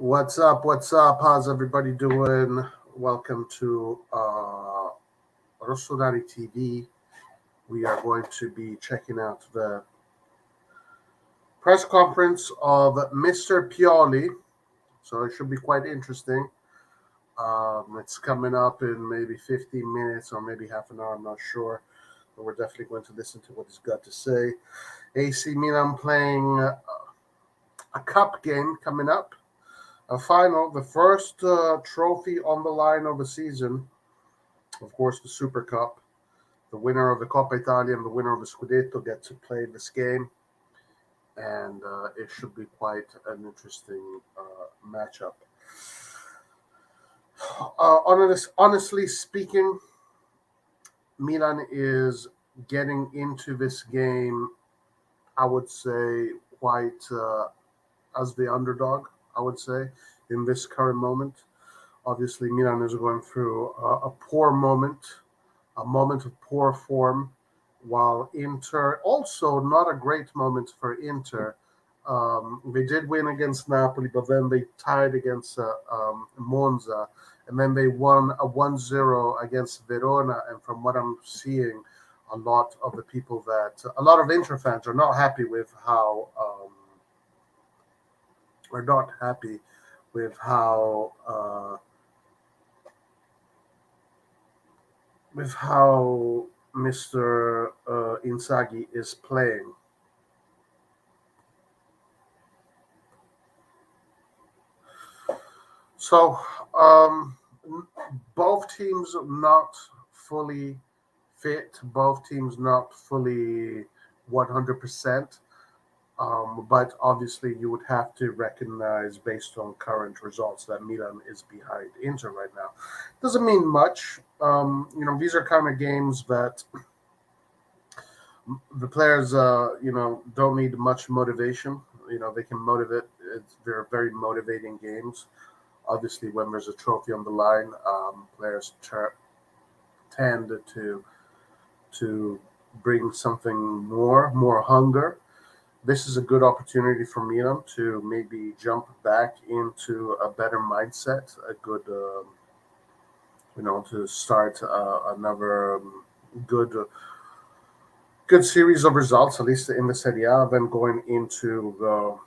What's up? What's up? How's everybody doing? Welcome to RossonARI TV. We are going to be checking out the press conference of Mr. Pioli. So it should be quite interesting. It's coming up in maybe 15 minutes or maybe half an hour. I'm not sure. But we're definitely going to listen to what he's got to say. AC Milan playing a cup game coming up. A final, the first trophy on the line of the season, of course, the SUPERCUP. The winner of the Coppa Italia and the winner of the Scudetto get to play this game, and it should be quite an interesting matchup. Honestly speaking, Milan is getting into this game, I would say, quite as the underdog, I would say, in this current moment. Obviously, Milan is going through a poor moment, a moment of poor form, while Inter, also not a great moment for Inter. They did win against Napoli, but then they tied against Monza, and then they won a 1-0 against Verona. And from what I'm seeing, a lot of Inter fans are not happy with how Mr. Inzaghi is playing. So both teams not fully fit, both teams not fully 100%. But obviously, you would have to recognize, based on current results, that Milan is behind Inter right now. Doesn't mean much. These are kind of games that the players, don't need much motivation. They can motivate. They're very motivating games. Obviously, when there's a trophy on the line, players tend to bring something more hunger. This is a good opportunity for Milan to maybe jump back into a better mindset, a good, to start another good series of results, at least in the Serie A, then going into the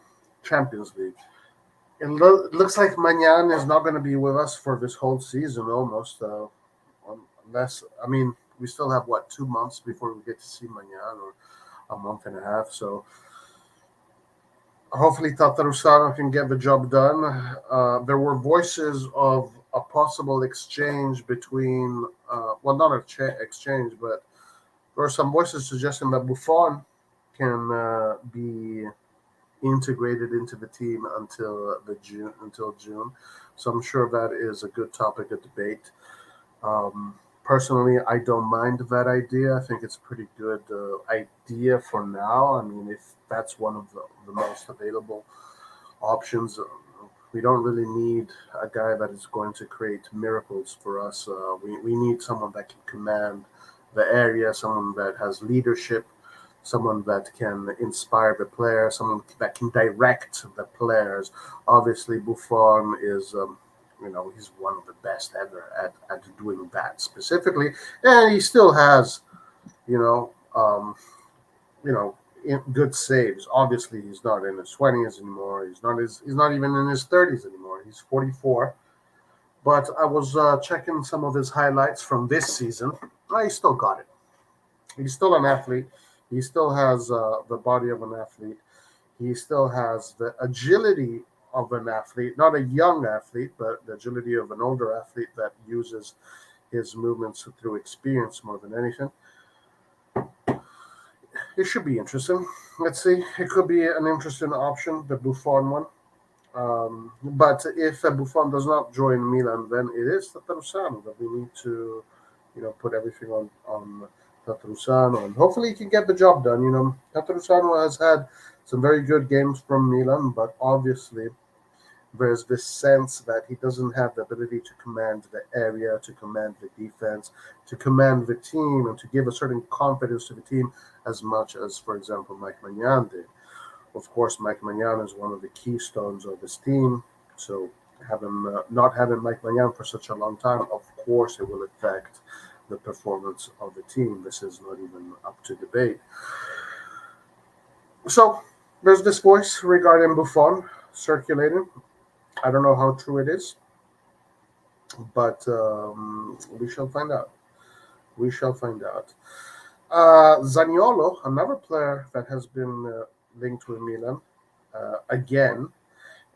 Champions League. It looks like Magnan is not going to be with us for this whole season, almost, unless, we still have, 2 months before we get to see Magnan, or a month and a half, so hopefully Tatarusano can get the job done. There were voices of a possible exchange between, not exchange, but there were some voices suggesting that Buffon can be integrated into the team until June. So I'm sure that is a good topic of debate. Personally, I don't mind that idea. I think it's a pretty good idea for now. If that's one of the most available options, we don't really need a guy that is going to create miracles for us. We need someone that can command the area, someone that has leadership, someone that can inspire the players, someone that can direct the players. Obviously, Buffon is he's one of the best ever at doing that specifically, and he still has, good saves. Obviously, he's not in his 20s anymore. He's not even in his 30s anymore. He's 44. But I was checking some of his highlights from this season. He still got it. He's still an athlete. He still has the body of an athlete. He still has the agility of an athlete, not a young athlete, but the agility of an older athlete that uses his movements through experience more than anything. It should be interesting. Let's see. It could be an interesting option, the Buffon one. But if Buffon does not join Milan, then it is Tatarusano that we need to, put everything on Tatarusano, and hopefully he can get the job done. Tatarusano has had some very good games from Milan, but obviously there's this sense that he doesn't have the ability to command the area, to command the defense, to command the team, and to give a certain confidence to the team as much as, for example, Mike Maignan did. Of course, Mike Maignan is one of the keystones of this team. So having not having Mike Maignan for such a long time, of course, it will affect the performance of the team. This is not even up to debate. So there's this voice regarding Buffon circulating. I don't know how true it is, but we shall find out. We shall find out. Zaniolo, another player that has been linked with Milan again,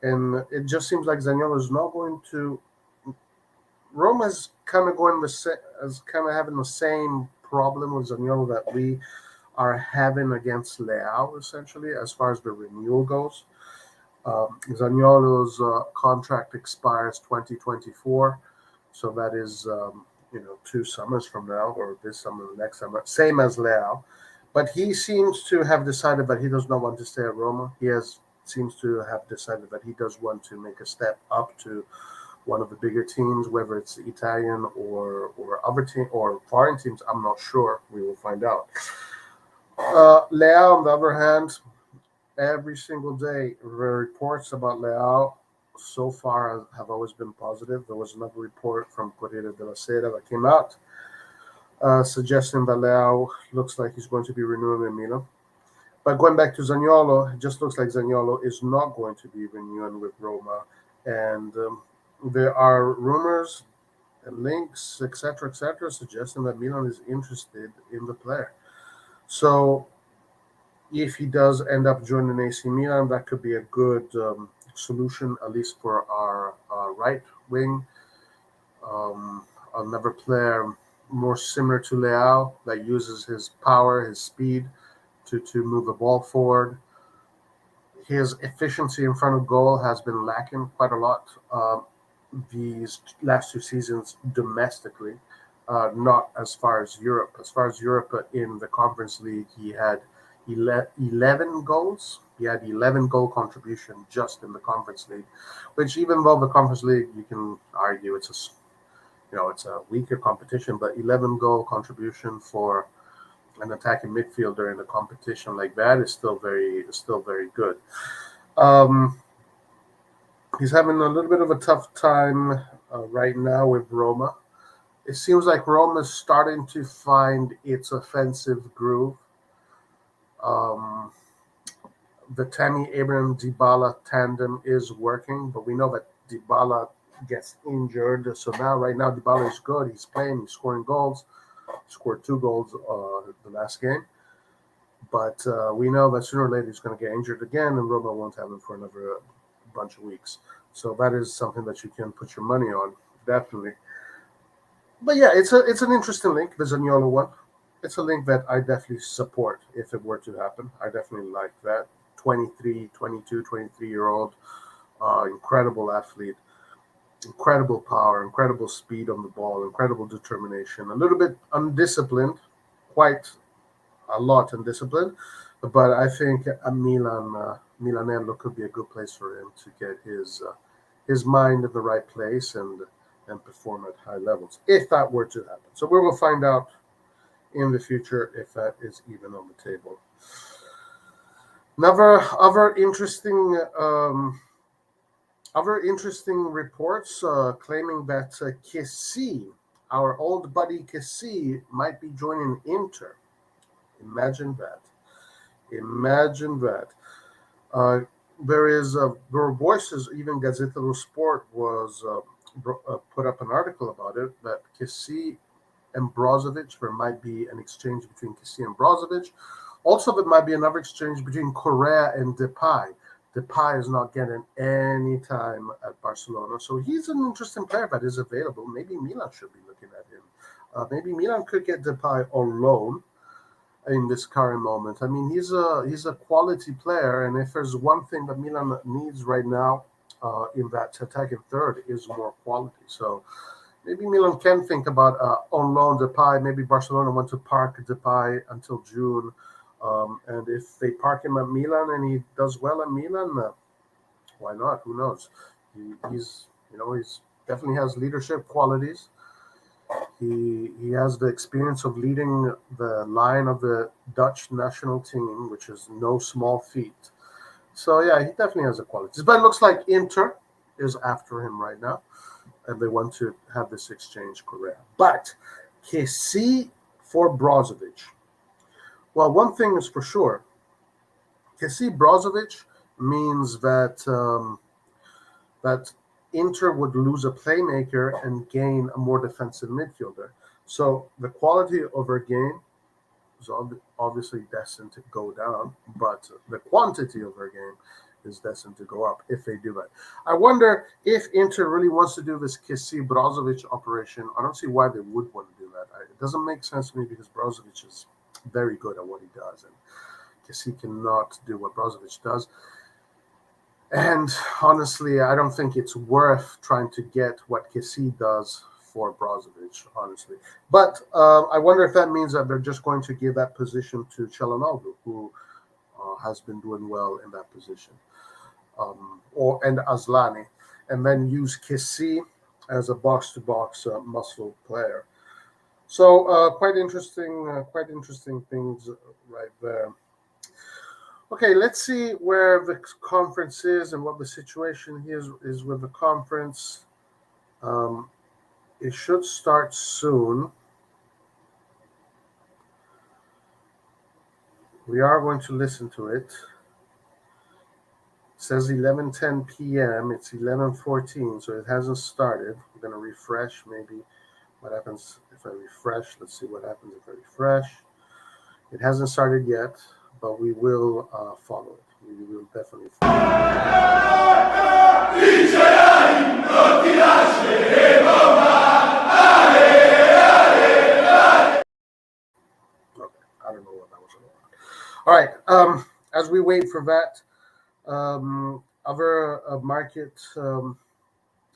and it just seems like Zaniolo is not going to. Roma is kind of going having the same problem with Zaniolo that we are having against Leao, essentially, as far as the renewal goes. Zaniolo's contract expires 2024, so that is 2 summers from now, or this summer, next summer, same as Leao. But he seems to have decided that he does not want to stay at Roma. Seems to have decided that he does want to make a step up to one of the bigger teams, whether it's Italian or other team or foreign teams. I'm not sure. We will find out. Leao, on the other hand, every single day, the reports about Leao so far have always been positive. There was another report from Corriere della Sera that came out suggesting that Leao looks like he's going to be renewing in Milan. But going back to Zaniolo, it just looks like Zaniolo is not going to be renewing with Roma. And there are rumors and links, etc., suggesting that Milan is interested in the player. So if he does end up joining AC Milan, that could be a good solution, at least for our right wing. Another player more similar to Leao that uses his power, his speed to move the ball forward. His efficiency in front of goal has been lacking quite a lot these last 2 seasons domestically, not as far as Europe. As far as Europe, in the Conference League, he had 11 goals. He had 11 goal contribution just in the Conference League, which, even though the Conference League, you can argue it's a weaker competition, but 11 goal contribution for an attacking midfielder in a competition like that is still very good. He's having a little bit of a tough time right now with Roma. It seems like Roma is starting to find its offensive groove. The Tammy Abraham Dybala tandem is working, but we know that Dybala gets injured. So right now Dybala is good. He's playing. He's scoring goals. Scored 2 goals the last game. But we know that sooner or later he's going to get injured again, and Roma won't have him for another bunch of weeks. So that is something that you can put your money on, definitely. But yeah, it's an interesting link, the Zaniolo one. It's a link that I definitely support if it were to happen. I definitely like that. 23-year-old, incredible athlete, incredible power, incredible speed on the ball, incredible determination, a little bit undisciplined, quite a lot undisciplined, but I think Milanello could be a good place for him to get his mind in the right place and perform at high levels, if that were to happen. So we will find out in the future if that is even on the table. Other interesting reports claiming that Kessie, our old buddy Kessie, might be joining Inter. Imagine that. There were voices, even Gazzetta dello Sport was put up an article about it, that Kessie and Brozovic, there might be an exchange between Kessie and Brozovic. Also, there might be another exchange between Correa and Depay. Depay is not getting any time at Barcelona, so he's an interesting player that is available. Maybe Milan should be looking at him. Maybe Milan could get Depay on loan in this current moment. I mean, he's a quality player, and if there's one thing that Milan needs right now in that attacking third is more quality. So maybe Milan can think about on loan Depay. Maybe Barcelona want to park Depay until June. And if they park him at Milan and he does well at Milan, why not? Who knows? He's definitely has leadership qualities. He has the experience of leading the line of the Dutch national team, which is no small feat. So yeah, he definitely has the qualities. But it looks like Inter is after him right now, and they want to have this exchange Correa. But Kessie for Brozovic. Well, one thing is for sure. Kessie Brozovic means that Inter would lose a playmaker and gain a more defensive midfielder. So the quality of her game is obviously destined to go down, but the quantity of her game is destined to go up if they do that. I wonder if Inter really wants to do this Kessie Brozovic operation. I don't see why they would want to do that. It doesn't make sense to me because Brozovic is very good at what he does, and Kessie cannot do what Brozovic does. And honestly, I don't think it's worth trying to get what Kessie does for Brozovic, honestly. But I wonder if that means that they're just going to give that position to Çalhanoğlu, who has been doing well in that position, and Asllani, and then use Kessie as a box-to-box muscle player. So quite interesting things right there. Okay, let's see where the conference is and what the situation is with the conference. It should start soon. We are going to listen to it. It says 11:10 p.m. It's 11:14, so it hasn't started. I'm going to refresh. Maybe what happens if I refresh? Let's see what happens if I refresh. It hasn't started yet, but we will follow it. We will definitely follow it. Okay, I don't know what that was about. All right, as we wait for that, other market,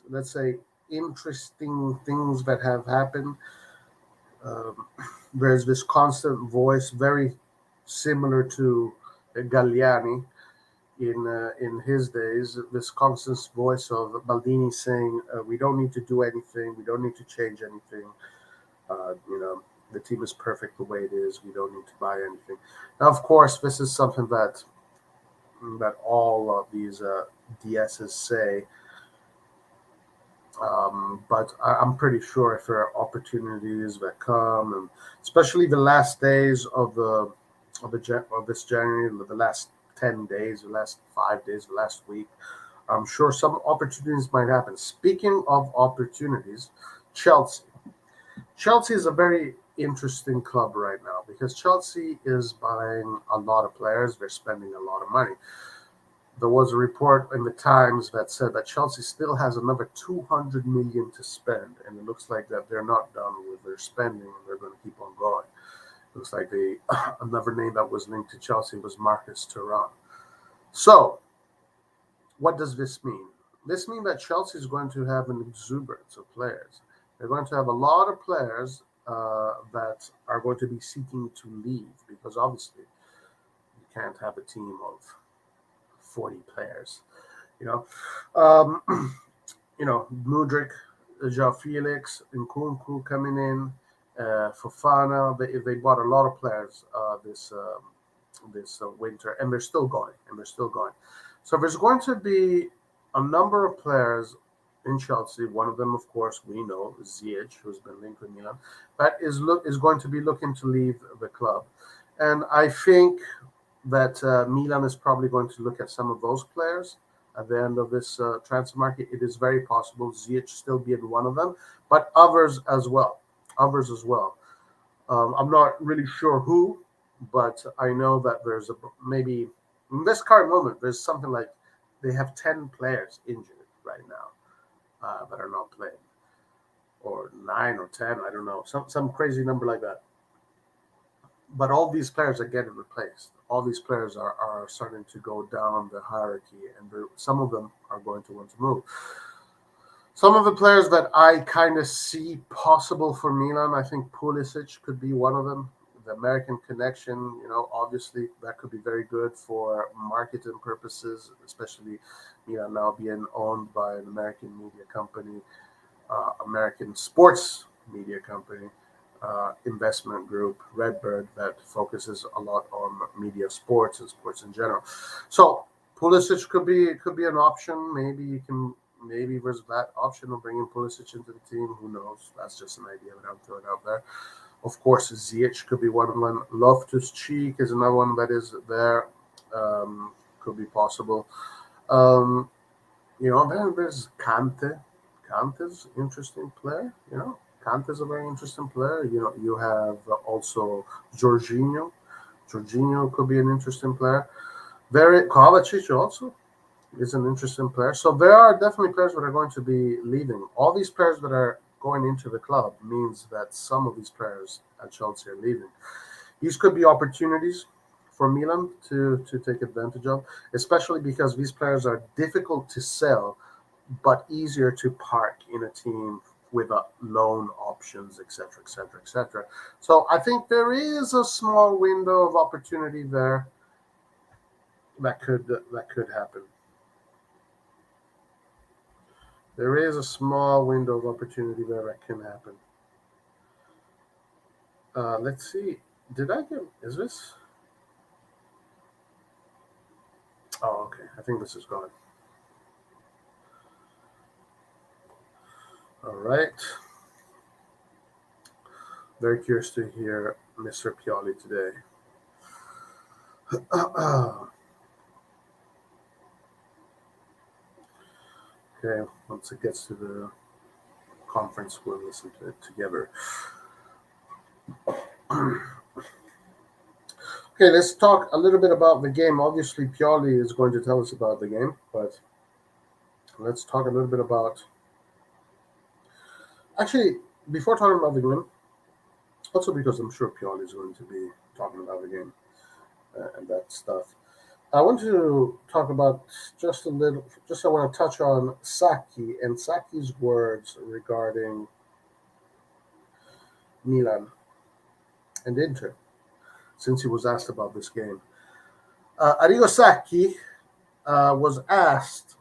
let's say, interesting things that have happened. There's this constant voice, very similar to Galliani in his days, this constant voice of Baldini saying, we don't need to do anything, we don't need to change anything, the team is perfect the way it is, we don't need to buy anything. Now, of course, this is something that all of these DSs say, but I'm pretty sure if there are opportunities that come, and especially the last days of this January, the last 10 days, the last 5 days, the last week, I'm sure some opportunities might happen. Speaking of opportunities, Chelsea. Chelsea is a very interesting club right now because Chelsea is buying a lot of players. They're spending a lot of money. There was a report in the Times that said that Chelsea still has another 200 million to spend, and it looks like that they're not done with their spending, and they're going to keep on going. It looks like another name that was linked to Chelsea was Marcus Thuram. So, what does this mean? This means that Chelsea is going to have an exuberance of players. They're going to have a lot of players that are going to be seeking to leave because obviously you can't have a team of 40 players, Mudryk, João Felix, Nkunku coming in, Fofana. They bought a lot of players this winter, and they're still going. So there's going to be a number of players in Chelsea. One of them, of course, we know is Ziyech, who's been linked with Milan, that is going to be looking to leave the club, and I think that Milan is probably going to look at some of those players at the end of this transfer market. It is very possible Ziyech still being one of them, but others as well. I'm not really sure who, but I know that there's maybe in this current moment there's something like they have 10 players injured right now that are not playing, or 9 or 10, I don't know, some crazy number like that. But all these players are getting replaced. All these players are starting to go down the hierarchy, and some of them are going to want to move. Some of the players that I kind of see possible for Milan, I think Pulisic could be one of them. The American connection, obviously that could be very good for marketing purposes, especially Milan now being owned by an American media company, American sports media company. Investment group, Redbird, that focuses a lot on media, sports, and sports in general. So Pulisic could be an option. Maybe you can maybe there's that option of bringing Pulisic into the team. Who knows? That's just an idea, but I'm throwing it out there. Of course, Ziyech could be one of them. Loftus-Cheek is another one that is there. Could be possible. Um, then there's Kante. Kante's interesting player. Kante's a very interesting player. You have also Jorginho. Jorginho could be an interesting player. Kovacic also is an interesting player. So there are definitely players that are going to be leaving. All these players that are going into the club means that some of these players at Chelsea are leaving. These could be opportunities for Milan to take advantage of, especially because these players are difficult to sell, but easier to park in a team with loan options, etc., etc., etc. So I think there is a small window of opportunity there that could happen. There is a small window of opportunity there that can happen. Let's see. Is this? Oh, okay. I think this is gone. All right. Very curious to hear Mr. Pioli today. Okay, once it gets to the conference, we'll listen to it together. Okay, let's talk a little bit about the game. Obviously, Pioli is going to tell us about the game, but let's talk a little bit about... Actually, before talking about the game, also because I'm sure Pioli is going to be talking about the game and that stuff, I want to talk about just a little, I want to touch on Sacchi and Sacchi's words regarding Milan and Inter, since he was asked about this game. Arrigo Sacchi was asked,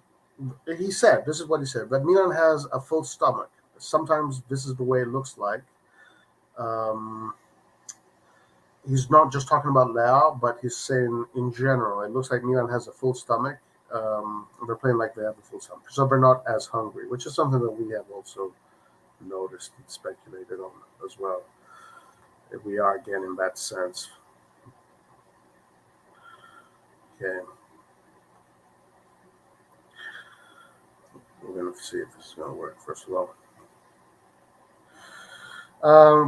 he said, this is what he said, that Milan has a full stomach. Sometimes this is the way it looks like. He's not just talking about Leao, but he's saying in general, it looks like Milan has a full stomach. They're playing like they have a full stomach. So they're not as hungry, which is something that we have also noticed and speculated on as well. If we are getting that sense. Okay. We're going to see if this is going to work, first of all.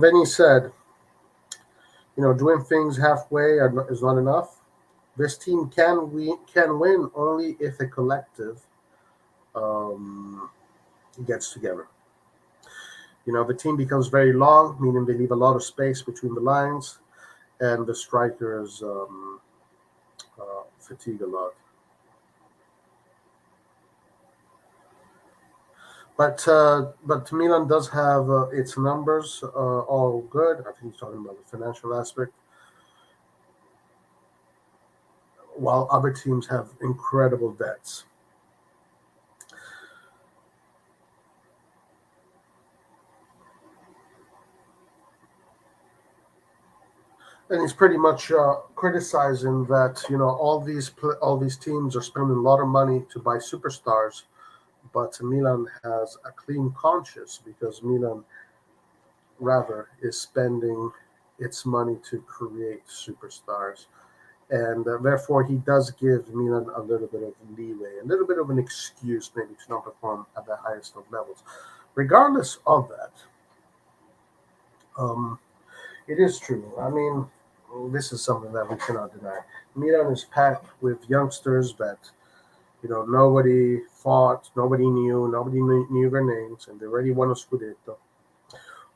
Then he said, doing things halfway is not enough. This team can win only if the collective gets together. The team becomes very long, meaning they leave a lot of space between the lines, and the strikers fatigue a lot. But Milan does have its numbers all good. I think he's talking about the financial aspect, while other teams have incredible debts. And he's pretty much criticizing that all these teams are spending a lot of money to buy superstars, but Milan has a clean conscience because Milan rather is spending its money to create superstars. And therefore, he does give Milan a little bit of leeway, a little bit of an excuse maybe to not perform at the highest of levels. Regardless of that, it is true. I mean, this is something that we cannot deny. Milan is packed with youngsters that nobody fought, nobody knew their names, and they already won a Scudetto.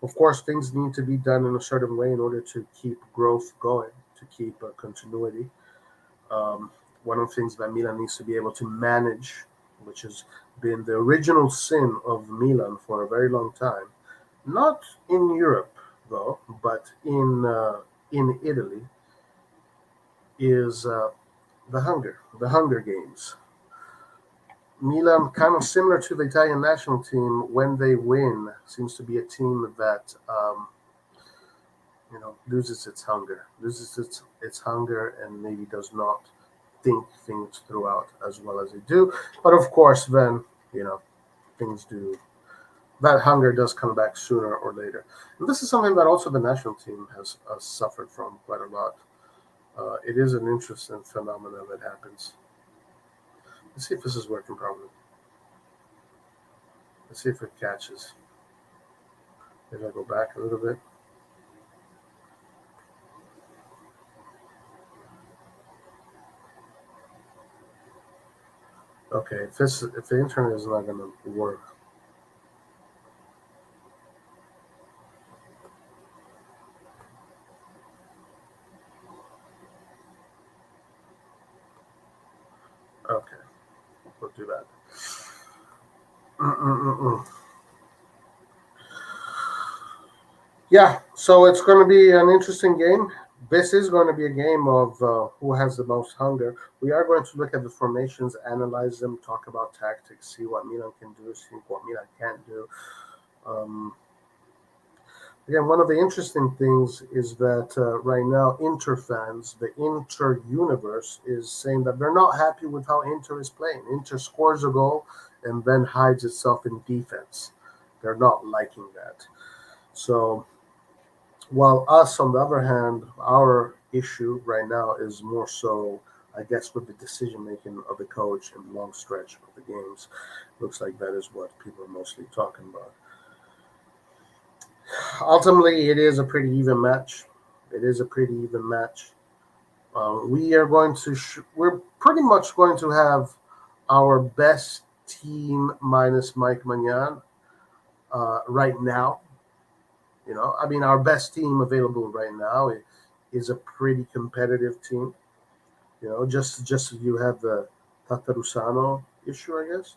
Of course, things need to be done in a certain way in order to keep growth going, to keep continuity. One of the things that Milan needs to be able to manage, which has been the original sin of Milan for a very long time, not in Europe though, but in Italy, is the Hunger Games. Milan, kind of similar to the Italian national team, when they win, seems to be a team that loses its hunger, and maybe does not think things throughout as well as they do. But of course, then things do, that hunger does come back sooner or later. And this is something that also the national team has suffered from quite a lot. It is an interesting phenomenon that happens. Let's see if this is working properly. Let's see if it catches. Maybe I go back a little bit. Okay, if the internet is not going to work. Okay, we'll do that. Yeah, so it's going to be an interesting game. This is going to be a game of who has the most hunger. We are going to look at the formations, analyze them, talk about tactics, see what Milan can do, see what Milan can't do. Again, one of the interesting things is that right now, Inter fans, the Inter universe, is saying that they're not happy with how Inter is playing. Inter scores a goal and then hides itself in defense. They're not liking that. So, while us, on the other hand, our issue right now is more so, I guess, with the decision making of the coach in the long stretch of the games. Looks like that is what people are mostly talking about. Ultimately, it is a pretty even match. It is a pretty even match. We are going to, we're pretty much going to have our best team minus Mike Magnan right now. You know, I mean, our best team available right now is a pretty competitive team. You know, just you have the Tatarusano issue, I guess,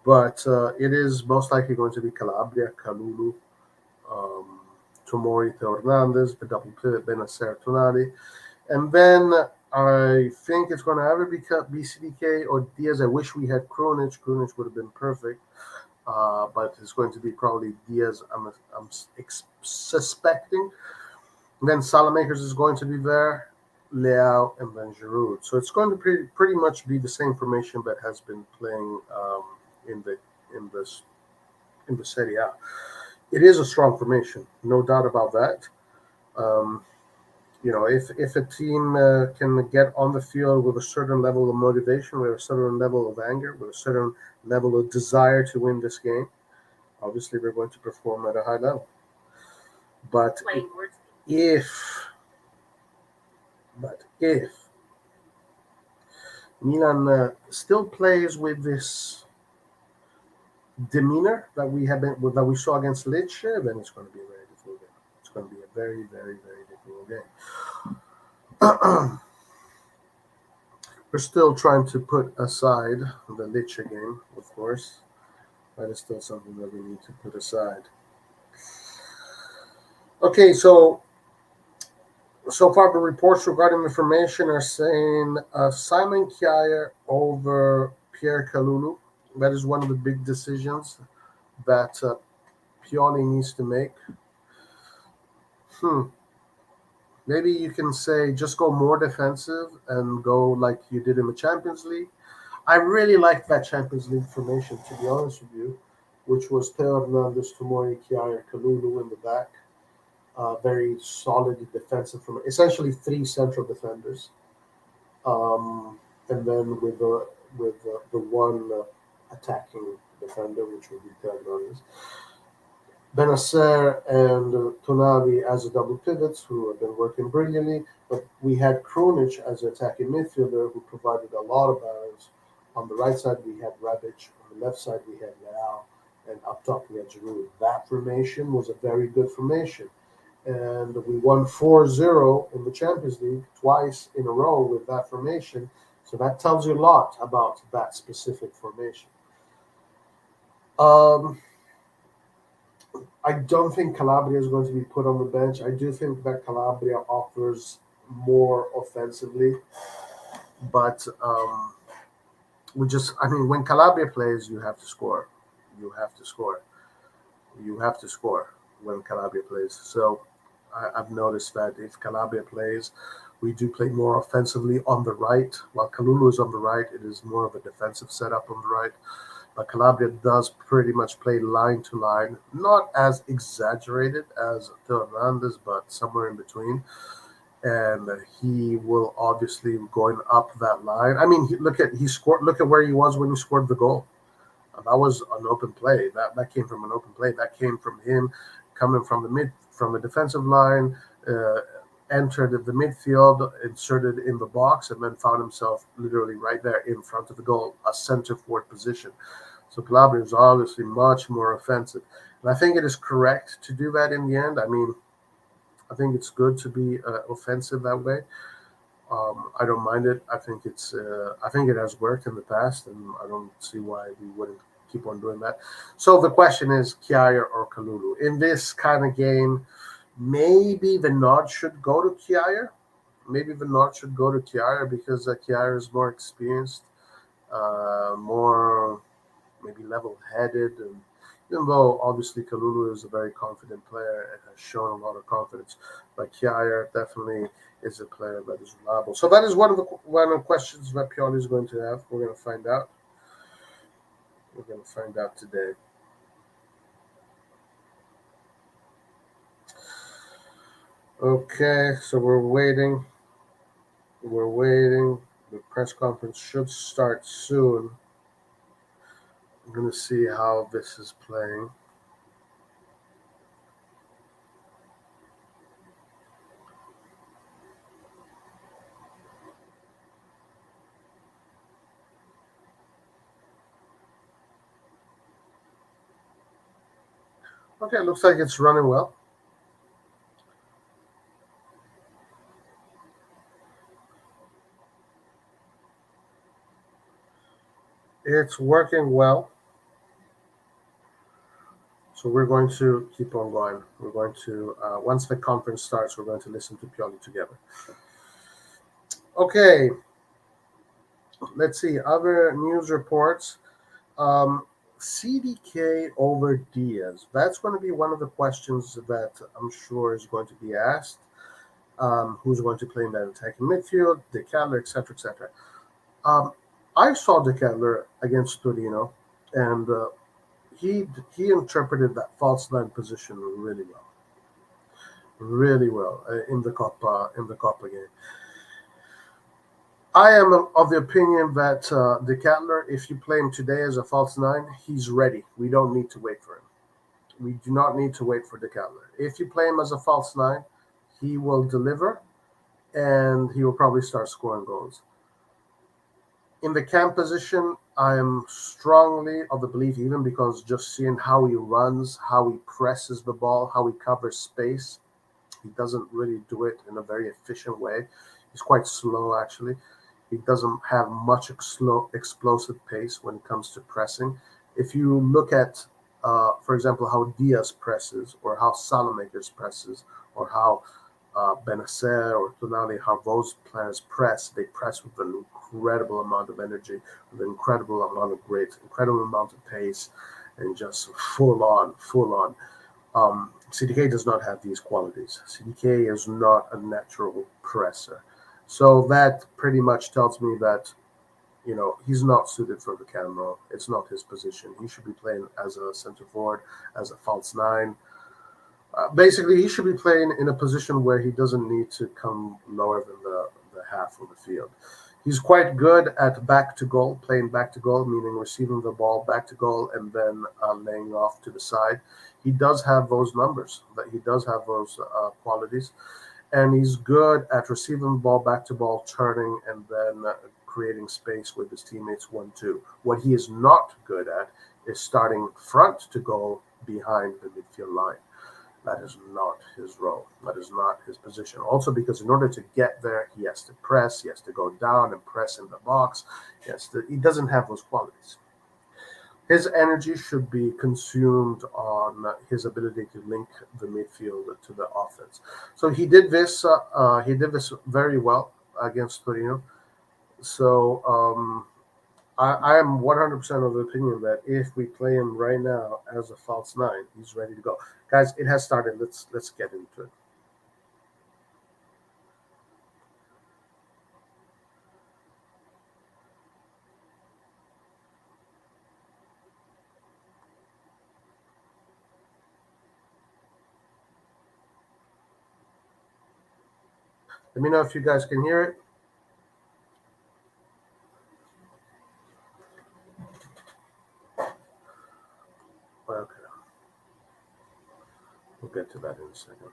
but it is most likely going to be Calabria, Kalulu, Tomori, Theo Hernandez, the double pivot, Benacer, Tonali, and then I think it's going to either be BCDK or Diaz. I wish we had Krunic. Krunic would have been perfect. But it's going to be probably Diaz, I'm suspecting. And then Salamakers is going to be there, Leao, and then Giroud. So it's going to pretty much be the same formation that has been playing in the Serie A. It is a strong formation, no doubt about that. You know, if a team can get on the field with a certain level of motivation, with a certain level of anger, with a certain level of desire to win this game, obviously they're going to perform at a high level. But if Milan still plays with this demeanor that we saw against Lecce, then it's going to be a very difficult game. It's going to be a very, very, very difficult game. We're still trying to put aside the Lecce game, of course. That is still something that we need to put aside. Okay, so far the reports regarding the formation are saying Simon Kjaer over Pierre Kalulu. That is one of the big decisions that Pioli needs to make. Maybe you can say just go more defensive and go like you did in the Champions League. I really liked that Champions League formation, to be honest with you, which was Theo Hernandez, Tomori, Kjaer, Kalulu in the back. Very solid defensive formation, essentially three central defenders. And then with the one attacking defender, which would be Theo Hernandez. Benacer and Tonali as a double pivots who have been working brilliantly, but we had Krunic as an attacking midfielder who provided a lot of balance. On the right side, we had Rebic. On the left side, we had Leao. And up top, we had Giroud. That formation was a very good formation. And we won 4-0 in the Champions League twice in a row with that formation. So that tells you a lot about that specific formation. I don't think Calabria is going to be put on the bench. I do think that Calabria offers more offensively. But when Calabria plays, you have to score. You have to score when Calabria plays. So I've noticed that if Calabria plays, we do play more offensively on the right. While Kalulu is on the right, it is more of a defensive setup on the right. but Calabria does pretty much play line to line, not as exaggerated as Theo Hernandez, but somewhere in between. And he will obviously going up that line. I mean, he scored. Look at where he was when he scored the goal. That was an open play. That came from an open play. That came from him coming from the defensive line, uh, entered the midfield, inserted in the box, and then found himself literally right there in front of the goal, a center forward position. So Calabria is obviously much more offensive, and I think it is correct to do that in the end. I mean, I think it's good to be offensive that way. I don't mind it. I think I think it has worked in the past, and I don't see why we wouldn't keep on doing that. So the question is, Kjaer or Kalulu in this kind of game? Maybe the nod should go to Kjaer. Maybe the nod should go to Kjaer because Kjaer is more experienced, more maybe level-headed, and even though obviously Kalulu is a very confident player and has shown a lot of confidence, but Kjaer definitely is a player that is reliable. So that is one of the questions that Pioli is going to have. We're going to find out. We're going to find out today. Okay, so we're waiting. We're waiting. The press conference should start soon. I'm going to see how this is playing. Okay, it looks like it's running well. It's working well. So we're going to keep on going. We're going to, once the conference starts, we're going to listen to Pioli together. Okay, let's see. Other news reports. Um, CDK over Diaz. That's going to be one of the questions that I'm sure is going to be asked. Who's going to play in that attacking midfield, De Ketelaere, etc., etc. Um, I saw De Ketelaere against Torino, and he interpreted that false nine position really well in the Coppa game. I am of the opinion that De Ketelaere, if you play him today as a false nine, he's ready. We don't need to wait for him. We do not need to wait for De Ketelaere. If you play him as a false nine, he will deliver, and he will probably start scoring goals. In the cam position, I am strongly of the belief, even because just seeing how he runs, how he presses the ball, how he covers space, he doesn't really do it in a very efficient way. He's quite slow, actually. He doesn't have much explosive pace when it comes to pressing. If you look at, for example, how Diaz presses, or how Salamakers presses, or how Benacer or Tonali, how those players press, they press with an incredible amount of energy, with an incredible amount of grit, incredible amount of pace, and just full on. CDK does not have these qualities. CDK is not a natural presser. So that pretty much tells me that, he's not suited for the camera. It's not his position. He should be playing as a center forward, as a false nine. Basically, he should be playing in a position where he doesn't need to come lower than the half of the field. He's quite good at back to goal, playing back to goal, meaning receiving the ball back to goal and then laying off to the side. He does have those numbers, that he does have those qualities, and he's good at receiving the ball back to ball, turning, and then creating space with his teammates 1-2. What he is not good at is starting front to goal behind the midfield line. That is not his role. That is not his position. Also, because in order to get there, he has to press. He has to go down and press in the box. He doesn't have those qualities. His energy should be consumed on his ability to link the midfield to the offense. So he did this. He did this very well against Torino. So I am 100% of the opinion that if we play him right now as a false nine, he's ready to go. Guys, it has started. Let's get into it. Let me know if you guys can hear it. Okay. We'll get to that in a second.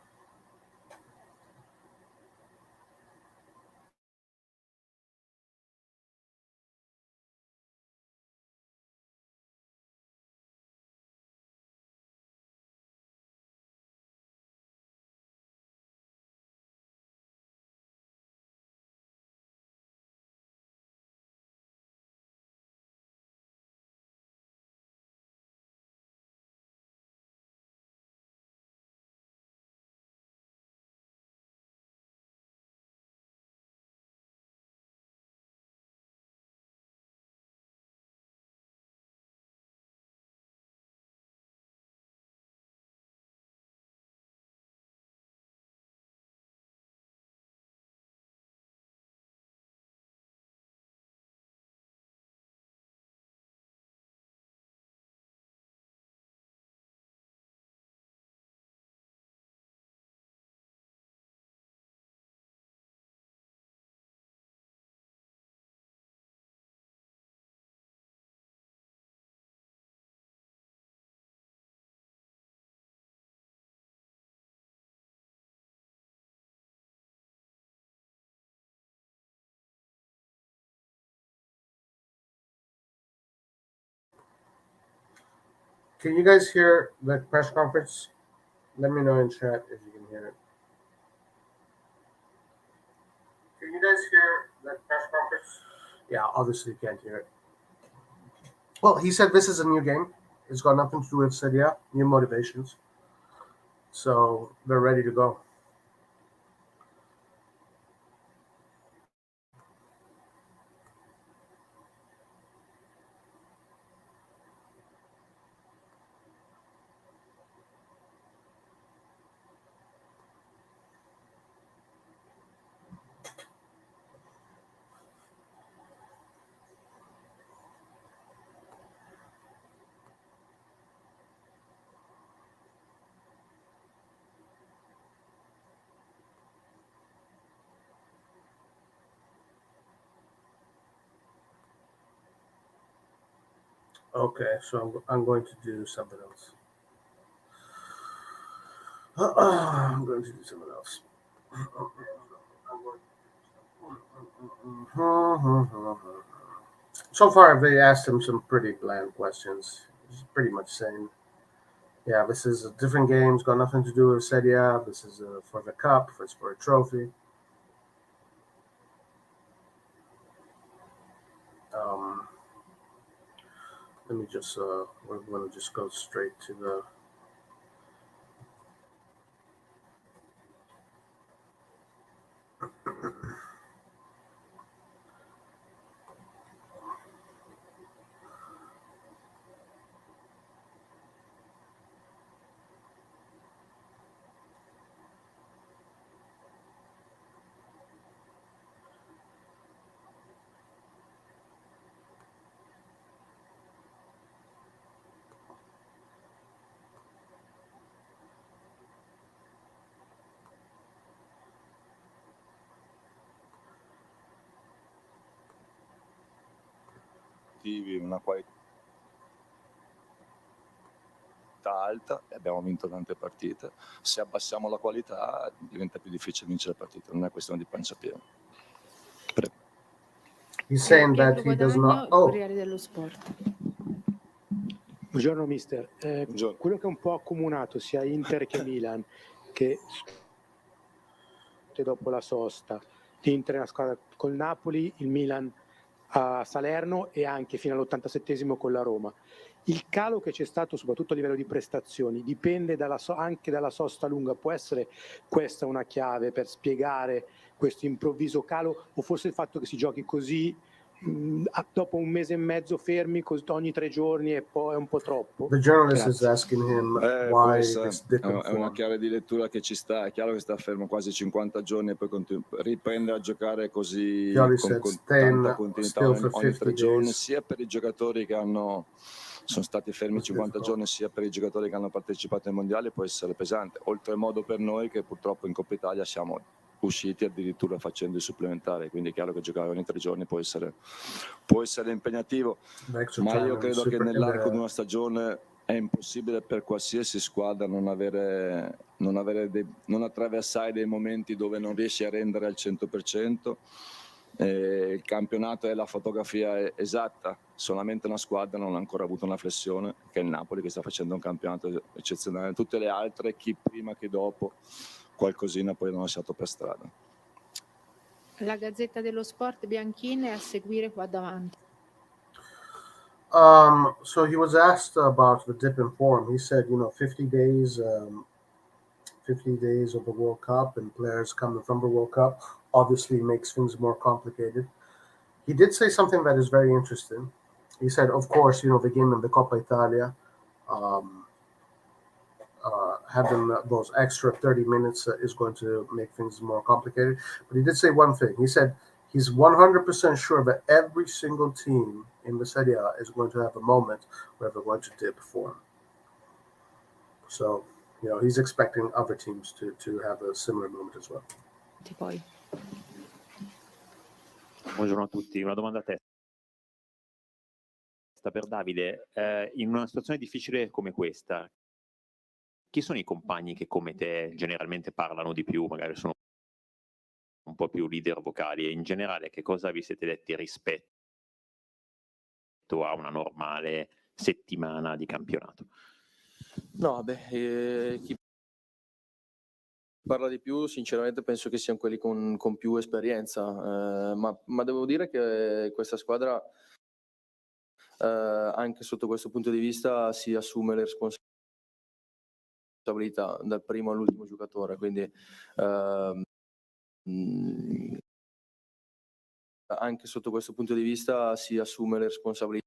Can you guys hear the press conference? Let me know in chat if you can hear it. Can you guys hear the press conference? Yeah, obviously you can't hear it. Well, he said this is a new game. It's got nothing to do with Serie A, new motivations. So they're ready to go. Okay, so I'm going to do something else. I'm going to do something else. So far, they asked him some pretty bland questions. He's pretty much saying, yeah, this is a different game. It's got nothing to do with Serie A. This is for the cup. It's for a trophy. Let me just, we're going to just go straight to the. Una qualità alta e abbiamo vinto tante partite. Se abbassiamo la qualità diventa più difficile vincere le partite, non è questione di pancia piena. He's saying that he does not. Oh. Dello Sport. Buongiorno mister, Buongiorno. quello che è un po' accomunato sia Inter che Milan, che dopo la sosta, l'Inter è una squadra col Napoli, il Milan a Salerno e anche fino all'87esimo con la Roma. Il calo che c'è stato soprattutto a livello di prestazioni dipende anche dalla sosta lunga. Può essere questa una chiave per spiegare questo improvviso calo, o forse il fatto che si giochi così dopo un mese e mezzo fermi ogni 3 giorni e poi è un po' troppo? The journalist is asking him why this dip in è una form. chiave di lettura che ci sta. È chiaro che sta fermo quasi 50 giorni e poi riprende a giocare così con tanta continuità ogni 3 giorni, sia per i giocatori che sono stati fermi 50 giorni, sia per i giocatori che hanno partecipato ai mondiali può essere pesante. Oltremodo per noi che purtroppo in Coppa Italia siamo usciti addirittura facendo i supplementari, quindi è chiaro che giocare ogni 3 giorni può essere impegnativo, ma io credo che nell'arco di una stagione è impossibile per qualsiasi squadra non attraversare dei momenti dove non riesci a rendere al 100%. Il campionato è la fotografia esatta, solamente una squadra non ha ancora avuto una flessione, che è il Napoli, che sta facendo un campionato eccezionale. Tutte le altre, chi prima che dopo, qualcosina poi hanno lasciato per strada. La Gazzetta dello Sport bianchine, a seguire qua davanti. So he was asked about the dip in form. He said, 50 days of the World Cup and players coming from the World Cup obviously makes things more complicated. He did say something that is very interesting. He said, of course, the game in the Coppa Italia, having those extra 30 minutes is going to make things more complicated. But he did say one thing. He said he's 100% sure that every single team in the Serie A is going to have a moment where they're going to dip form. So, he's expecting other teams to have a similar moment as well. Poi. Buongiorno a tutti, una domanda a testa per Davide. In una situazione difficile come questa, chi sono i compagni che come te generalmente parlano di più, magari sono un po' più leader vocali, e in generale che cosa vi siete detti rispetto a una normale settimana di campionato? No, chi parla di più sinceramente penso che siano quelli con più esperienza, ma devo dire che questa squadra anche sotto questo punto di vista si assume le responsabilità dal primo all'ultimo giocatore, quindi anche sotto questo punto di vista si assume le responsabilità.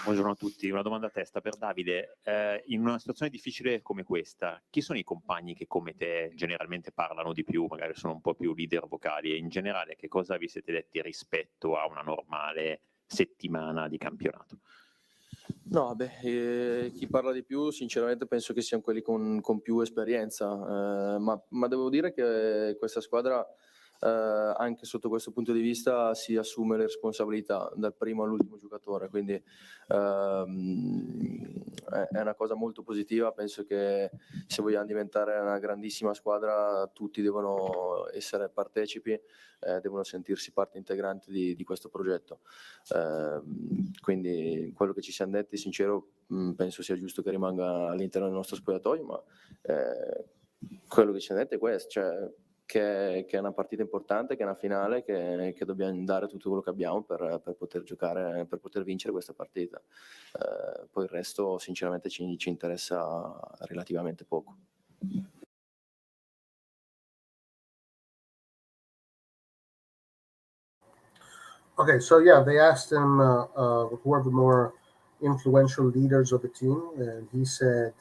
Buongiorno a tutti, una domanda a testa per Davide. In una situazione difficile come questa, chi sono i compagni che come te generalmente parlano di più, magari sono un po' più leader vocali, e in generale che cosa vi siete detti rispetto a una normale settimana di campionato? No, chi parla di più sinceramente penso che siano quelli con più esperienza, ma devo dire che questa squadra anche sotto questo punto di vista si assume le responsabilità dal primo all'ultimo giocatore, quindi è una cosa molto positiva. Penso che se vogliamo diventare una grandissima squadra tutti devono essere partecipi, devono sentirsi parte integrante di questo progetto, quindi quello che ci siamo detti sincero penso sia giusto che rimanga all'interno del nostro spogliatoio, ma quello che ci siamo detti è questo, cioè che è una partita importante, che è una finale, che dobbiamo dare tutto quello che abbiamo per poter giocare, per poter vincere questa partita. Poi il resto sinceramente ci interessa relativamente poco. Okay, so yeah, they asked him who are the more influential leaders of the team, and he said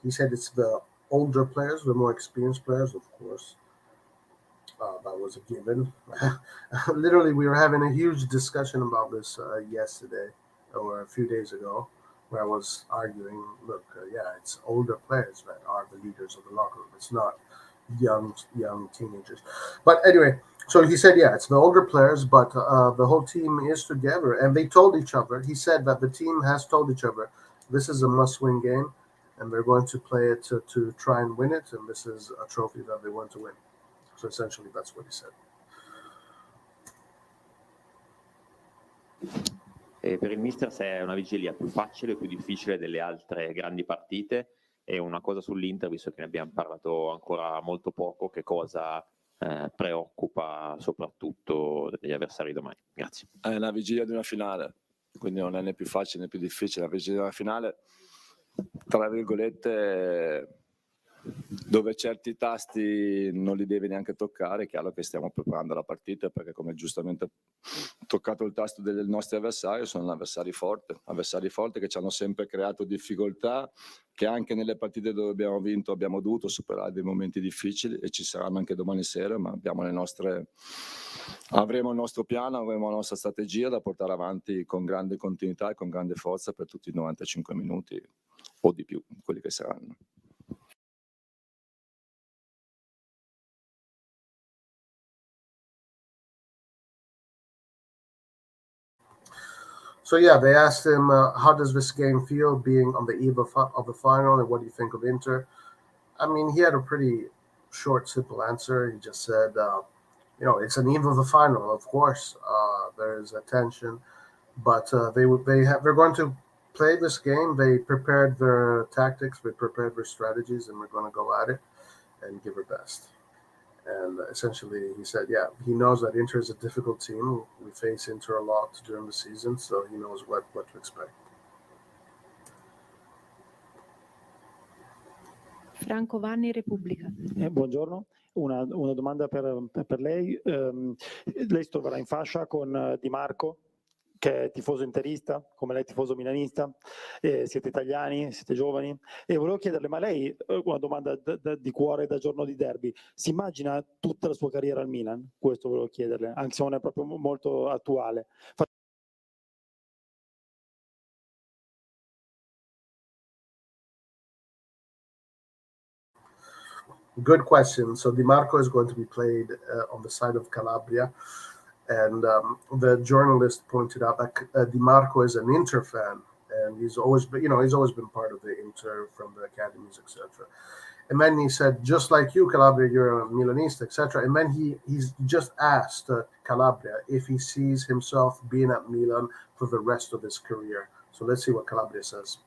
it's the older players, the more experienced players, of course. That was a given. Literally, we were having a huge discussion about this yesterday or a few days ago, where I was arguing, look, yeah, it's older players that are the leaders of the locker room. It's not young teenagers. But anyway, so he said, yeah, it's the older players, but the whole team is together. And they told each other, he said that the team has told each other, this is a must-win game, and they're going to play it to try and win it, and this is a trophy that they want to win. So essentially, that's what he said. E per il mister, se è una vigilia più facile o più difficile delle altre grandi partite, e una cosa sull'Inter, visto che ne abbiamo parlato ancora molto poco, che cosa preoccupa soprattutto degli avversari domani? Grazie. È la vigilia di una finale, quindi non è né più facile né più difficile. La vigilia di una finale, tra virgolette, dove certi tasti non li devi neanche toccare. È chiaro che stiamo preparando la partita, perché come giustamente toccato il tasto dei nostri avversari, sono avversari forti che ci hanno sempre creato difficoltà, che anche nelle partite dove abbiamo vinto abbiamo dovuto superare dei momenti difficili e ci saranno anche domani sera, ma avremo il nostro piano, avremo la nostra strategia da portare avanti con grande continuità e con grande forza per tutti i 95 minuti o di più, quelli che saranno. So yeah, they asked him, how does this game feel being on the eve of the final, and what do you think of Inter? I mean, he had a pretty short, simple answer. He just said, you know, it's an eve of the final. Of course, there is a tension, but they're going to play this game. They prepared their tactics, they prepared their strategies, and we're going to go at it and give our best. And essentially, he said, yeah, he knows that Inter is a difficult team. We face Inter a lot during the season, so he knows what to expect. Franco Vanni, Repubblica. Buongiorno, una domanda per lei. Lei si troverà in fascia con Di Marco, che è tifoso interista, come lei è tifoso milanista, siete italiani, siete giovani, e volevo chiederle, ma lei, una domanda di cuore da giorno di derby, si immagina tutta la sua carriera al Milan? Questo volevo chiederle, anche se non è proprio molto attuale. Good question. So Di Marco is going to be played on the side of Calabria. And the journalist pointed out that Di Marco is an Inter fan, and he's always been part of the Inter from the academies, etc. And then he said, just like you, Calabria, you're a Milanista, etc. And then he's just asked Calabria if he sees himself being at Milan for the rest of his career. So let's see what Calabria says.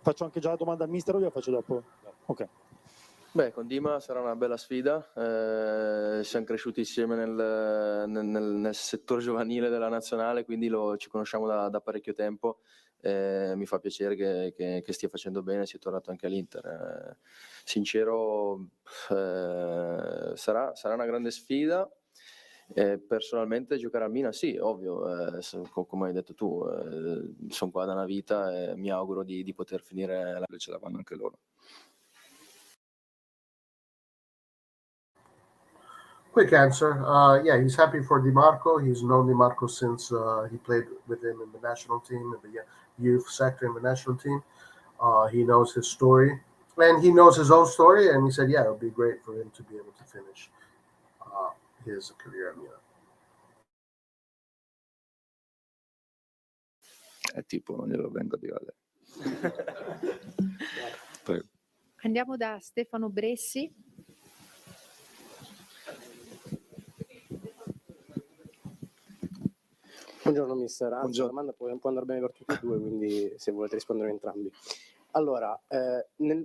Faccio anche già la domanda al mister o la faccio dopo? Ok. Beh, con Dima sarà una bella sfida, siamo cresciuti insieme nel settore giovanile della nazionale, quindi ci conosciamo da parecchio tempo, mi fa piacere che stia facendo bene, sia tornato anche all'Inter. Sincero, sarà una grande sfida. Personalmente giocare a Milan sì, ovvio, come hai detto tu, sono qua da una vita e mi auguro di poter finire ce la vanno anche loro. Quick answer. Yeah, he's happy for Di Marco. He's known Di Marco since he played with him in the national team, in the youth sector in the national team. He knows his story, and he knows his own story, and he said, yeah, it would be great for him to be able to finish his career at Milan. Tipo, non glielo vengo a dire a lei. Prego. Andiamo da Stefano Bressi. Buongiorno mister, anzi la domanda può andare bene per tutti e due, quindi se volete rispondere entrambi. Allora,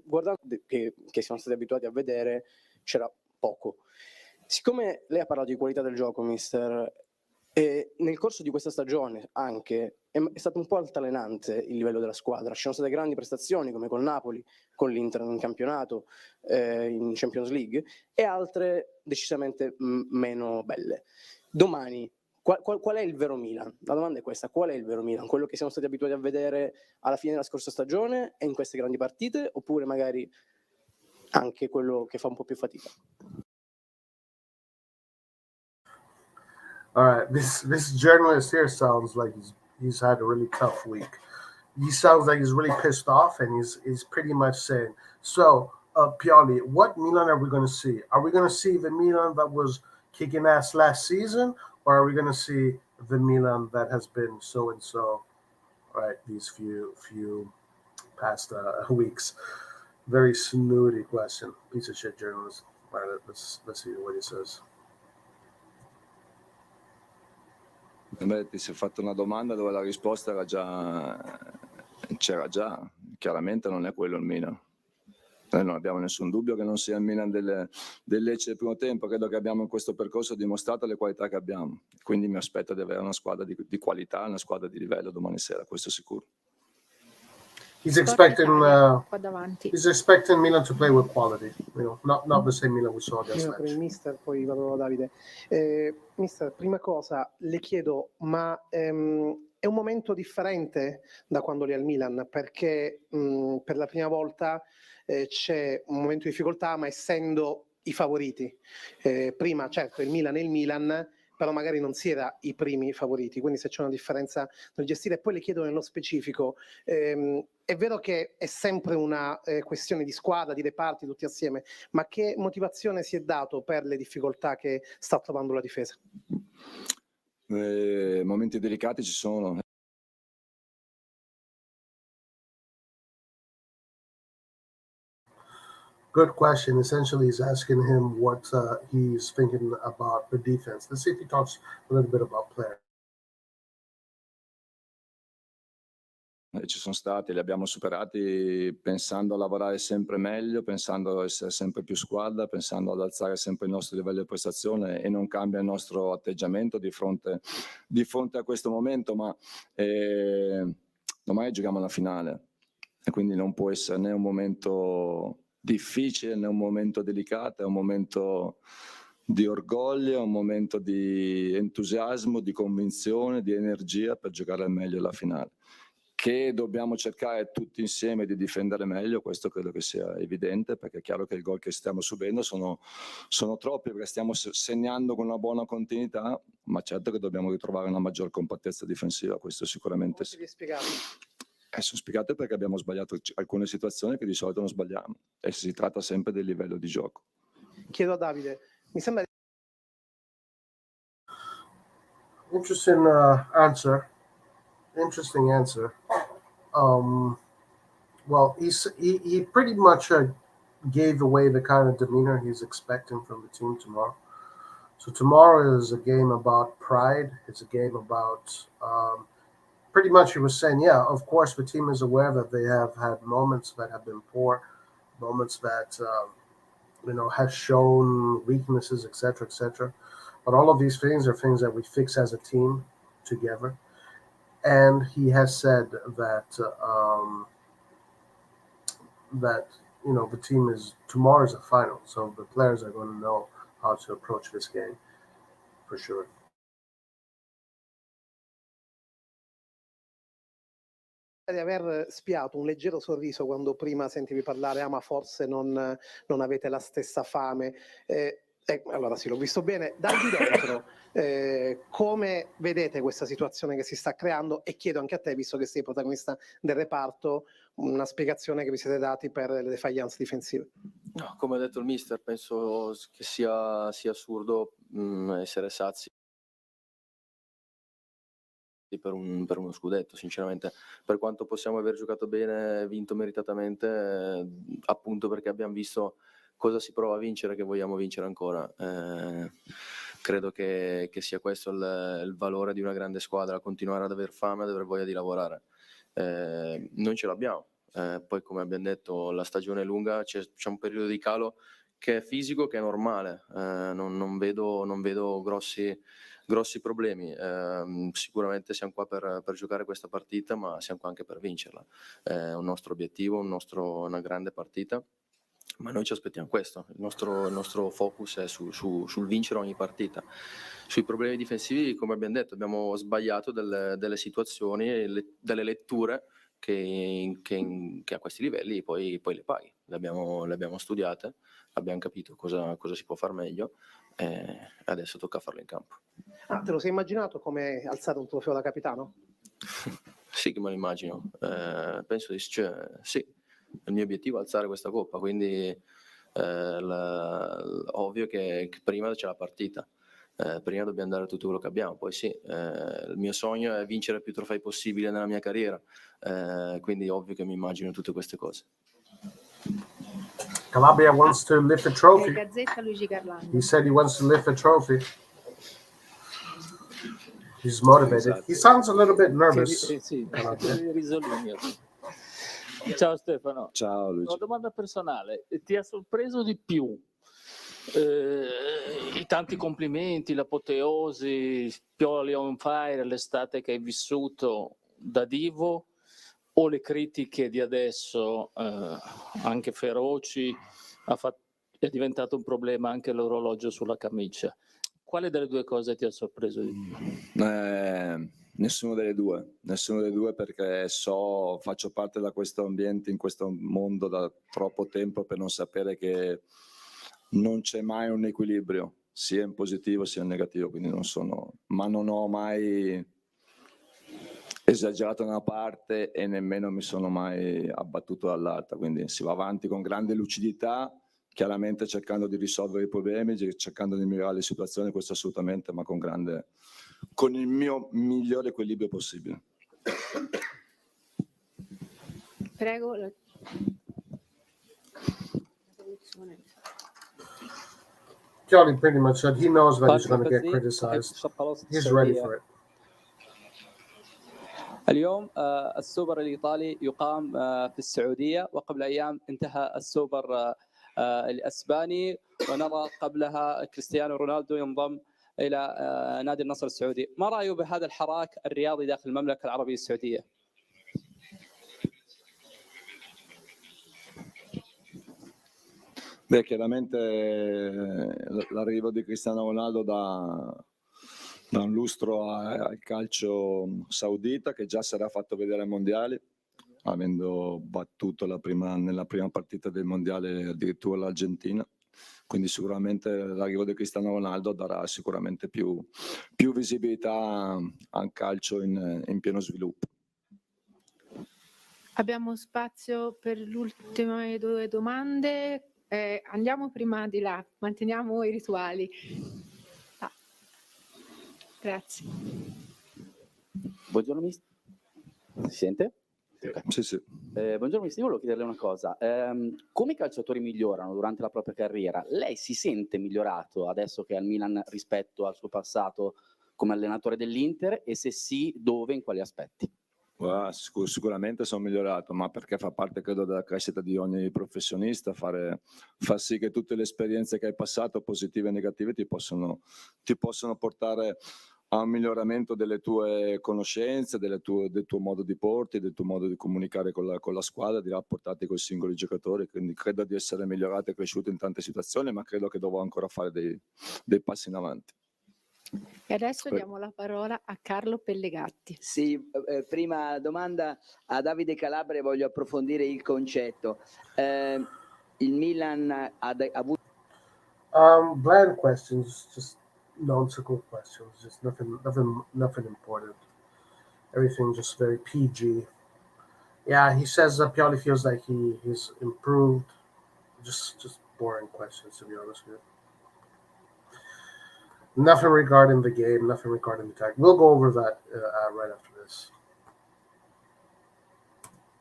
guardando che siamo stati abituati a vedere, c'era poco. Siccome lei ha parlato di qualità del gioco, mister, e nel corso di questa stagione anche è stato un po' altalenante il livello della squadra. Ci sono state grandi prestazioni come col Napoli, con l'Inter in campionato, in Champions League, e altre decisamente meno belle. Domani, qual è il vero Milan? La domanda è questa: qual è il vero Milan? Quello che siamo stati abituati a vedere alla fine della scorsa stagione e in queste grandi partite, oppure magari anche quello che fa un po' più fatica? All right, this journalist here sounds like he's had a really tough week. He sounds like he's really pissed off, and he's pretty much saying, so Pioli, what Milan are we going to see? Are we going to see the Milan that was kicking ass last season, or are we going to see the Milan that has been so and so, right? These few past weeks. Very snooty question. Piece of shit journalist. All right, let's see what he says. Beh, ti sei fatto una domanda dove la risposta c'era già. Chiaramente non è quello il Milan. Noi non abbiamo nessun dubbio che non sia il Milan del Lecce del primo tempo. Credo che abbiamo in questo percorso dimostrato le qualità che abbiamo. Quindi mi aspetto di avere una squadra di qualità, una squadra di livello domani sera, questo è sicuro. He's Sport expecting Italia qua davanti. he's expecting Milan to play with quality, not the same Milan we saw against Per il Lecce. mister, poi vado da Davide. Mister, prima cosa le chiedo, ma è un momento differente da quando lì al Milan, perché per la prima volta c'è un momento di difficoltà, ma essendo i favoriti. Prima, certo, il Milan è il Milan, però magari non si era i primi favoriti, quindi se c'è una differenza nel gestire. Poi le chiedo nello specifico, è vero che è sempre una questione di squadra, di reparti tutti assieme, ma che motivazione si è dato per le difficoltà che sta trovando la difesa? Momenti delicati ci sono. Good question. Essentially, he's asking him what he's thinking about the defense. Let's see if he talks a little bit about players. Ci sono stati, li abbiamo superati pensando a lavorare sempre meglio, pensando ad essere sempre più squadra, pensando ad alzare sempre il nostro livello di prestazione, e non cambia il nostro atteggiamento di fronte a questo momento, ma domani giochiamo la finale e quindi non può essere né un momento difficile né un momento delicato, è un momento di orgoglio, è un momento di entusiasmo, di convinzione, di energia per giocare al meglio la finale. Che dobbiamo cercare tutti insieme di difendere meglio, questo credo che sia evidente, perché è chiaro che i gol che stiamo subendo sono troppi, perché stiamo segnando con una buona continuità, ma certo che dobbiamo ritrovare una maggior compattezza difensiva, questo sicuramente sì. Come si è spiegato? Sono spiegate perché abbiamo sbagliato alcune situazioni che di solito non sbagliamo, e si tratta sempre del livello di gioco. Chiedo a Davide, mi sembra... Interesting answer. Interesting answer. Well, he pretty much gave away the kind of demeanor he's expecting from the team tomorrow. So tomorrow is a game about pride. It's a game about pretty much he was saying, yeah, of course the team is aware that they have had moments that have been poor, moments that have shown weaknesses, etc., etc. But all of these things are things that we fix as a team together. And he has said that the team is tomorrow's a final, so the players are going to know how to approach this game for sure. Di aver spiato un leggero sorriso quando prima sentivi parlare, ma forse non avete la stessa fame. Allora sì, l'ho visto bene. Dal di dentro, come vedete questa situazione che si sta creando? E chiedo anche a te, visto che sei protagonista del reparto, una spiegazione che vi siete dati per le defaillance difensive. No, come ha detto il mister, penso che sia assurdo essere sazi per uno scudetto, sinceramente. Per quanto possiamo aver giocato bene, vinto meritatamente, appunto perché abbiamo visto cosa si prova a vincere, che vogliamo vincere ancora. Credo che sia questo il valore di una grande squadra, continuare ad aver fame, ad aver voglia di lavorare. Noi ce l'abbiamo, poi come abbiamo detto la stagione è lunga, c'è un periodo di calo che è fisico, che è normale, non vedo grossi problemi. Sicuramente siamo qua per giocare questa partita, ma siamo qua anche per vincerla. È un nostro obiettivo, una grande partita, ma noi ci aspettiamo questo. Il nostro focus è sul vincere ogni partita. Sui problemi difensivi, come abbiamo detto, abbiamo sbagliato delle situazioni, delle letture che a questi livelli poi le paghi. Le abbiamo studiate, abbiamo capito cosa si può far meglio, e adesso tocca farlo in campo. Te lo sei immaginato come alzare un trofeo da capitano? Sì che me lo immagino, penso di sì, il mio obiettivo è alzare questa coppa, quindi ovvio che prima c'è la partita, prima dobbiamo dare tutto quello che abbiamo, poi sì, il mio sogno è vincere più trofei possibile nella mia carriera, quindi ovvio che mi immagino tutte queste cose. Calabria wants to lift a trophy. Gazzetta Luigi Garlando. He said he wants to lift a trophy. He's motivated. He sounds a little bit nervous. Sì, risolino. Ciao Stefano. Ciao Luigi. Una domanda personale. Ti ha sorpreso di più i tanti complimenti, l'apoteosi, Pioli on fire, l'estate che hai vissuto da divo, o le critiche di adesso, anche feroci, è diventato un problema anche l'orologio sulla camicia. Quale delle due cose ti ha sorpreso di più? Nessuno delle due, perché faccio parte da questo ambiente, in questo mondo da troppo tempo per non sapere che non c'è mai un equilibrio, sia in positivo sia in negativo, quindi non ho mai esagerato da una parte e nemmeno mi sono mai abbattuto dall'altra, quindi si va avanti con grande lucidità, chiaramente cercando di risolvere i problemi, cercando di migliorare le situazioni, questo assolutamente, ma con il mio migliore equilibrio possibile. Prego. Pioli pretty much said he knows that he's going to get criticized. He's ready for it. اليوم السوبر الإيطالي يقام في السعودية، وقبل أيام انتهى السوبر الأسباني، ونرى قبلها كريستيانو رونالدو ينضم إلى نادي النصر السعودي. ما رأيه بهذا الحراك الرياضي داخل المملكة العربية السعودية؟ Beh, chiaramente l'arrivo di Cristiano Ronaldo da un lustro al calcio saudita, che già si era fatto vedere ai mondiali, avendo battuto nella prima partita del mondiale addirittura l'Argentina. Quindi sicuramente l'arrivo di Cristiano Ronaldo darà sicuramente più visibilità al calcio in pieno sviluppo. Abbiamo spazio per le ultime 2 domande. Andiamo prima di là, manteniamo i rituali. Grazie. Buongiorno mister. Si sente? Sì. Buongiorno mister, io volevo chiederle una cosa. Come i calciatori migliorano durante la propria carriera? Lei si sente migliorato adesso che è al Milan rispetto al suo passato come allenatore dell'Inter, e se sì, dove, in quali aspetti? Sicuramente sono migliorato, ma perché fa parte, credo, della crescita di ogni professionista, far sì che tutte le esperienze che hai passato, positive e negative, ti possono portare a un miglioramento delle tue conoscenze, del tuo modo di porti, del tuo modo di comunicare con la squadra, di rapportarti con i singoli giocatori. Quindi credo di essere migliorato e cresciuto in tante situazioni, ma credo che dovrò ancora fare dei passi in avanti. E adesso diamo la parola a Carlo Pellegatti. Sì, prima domanda a Davide Calabria, voglio approfondire il concetto. Il Milan ha avuto... Bland questions, just nonsensical questions, just nothing important. Everything just very PG. Yeah, he says Pioli feels like he's improved. Just boring questions, to be honest with you. Nothing regarding the game, nothing regarding the tag. We'll go over that right after this.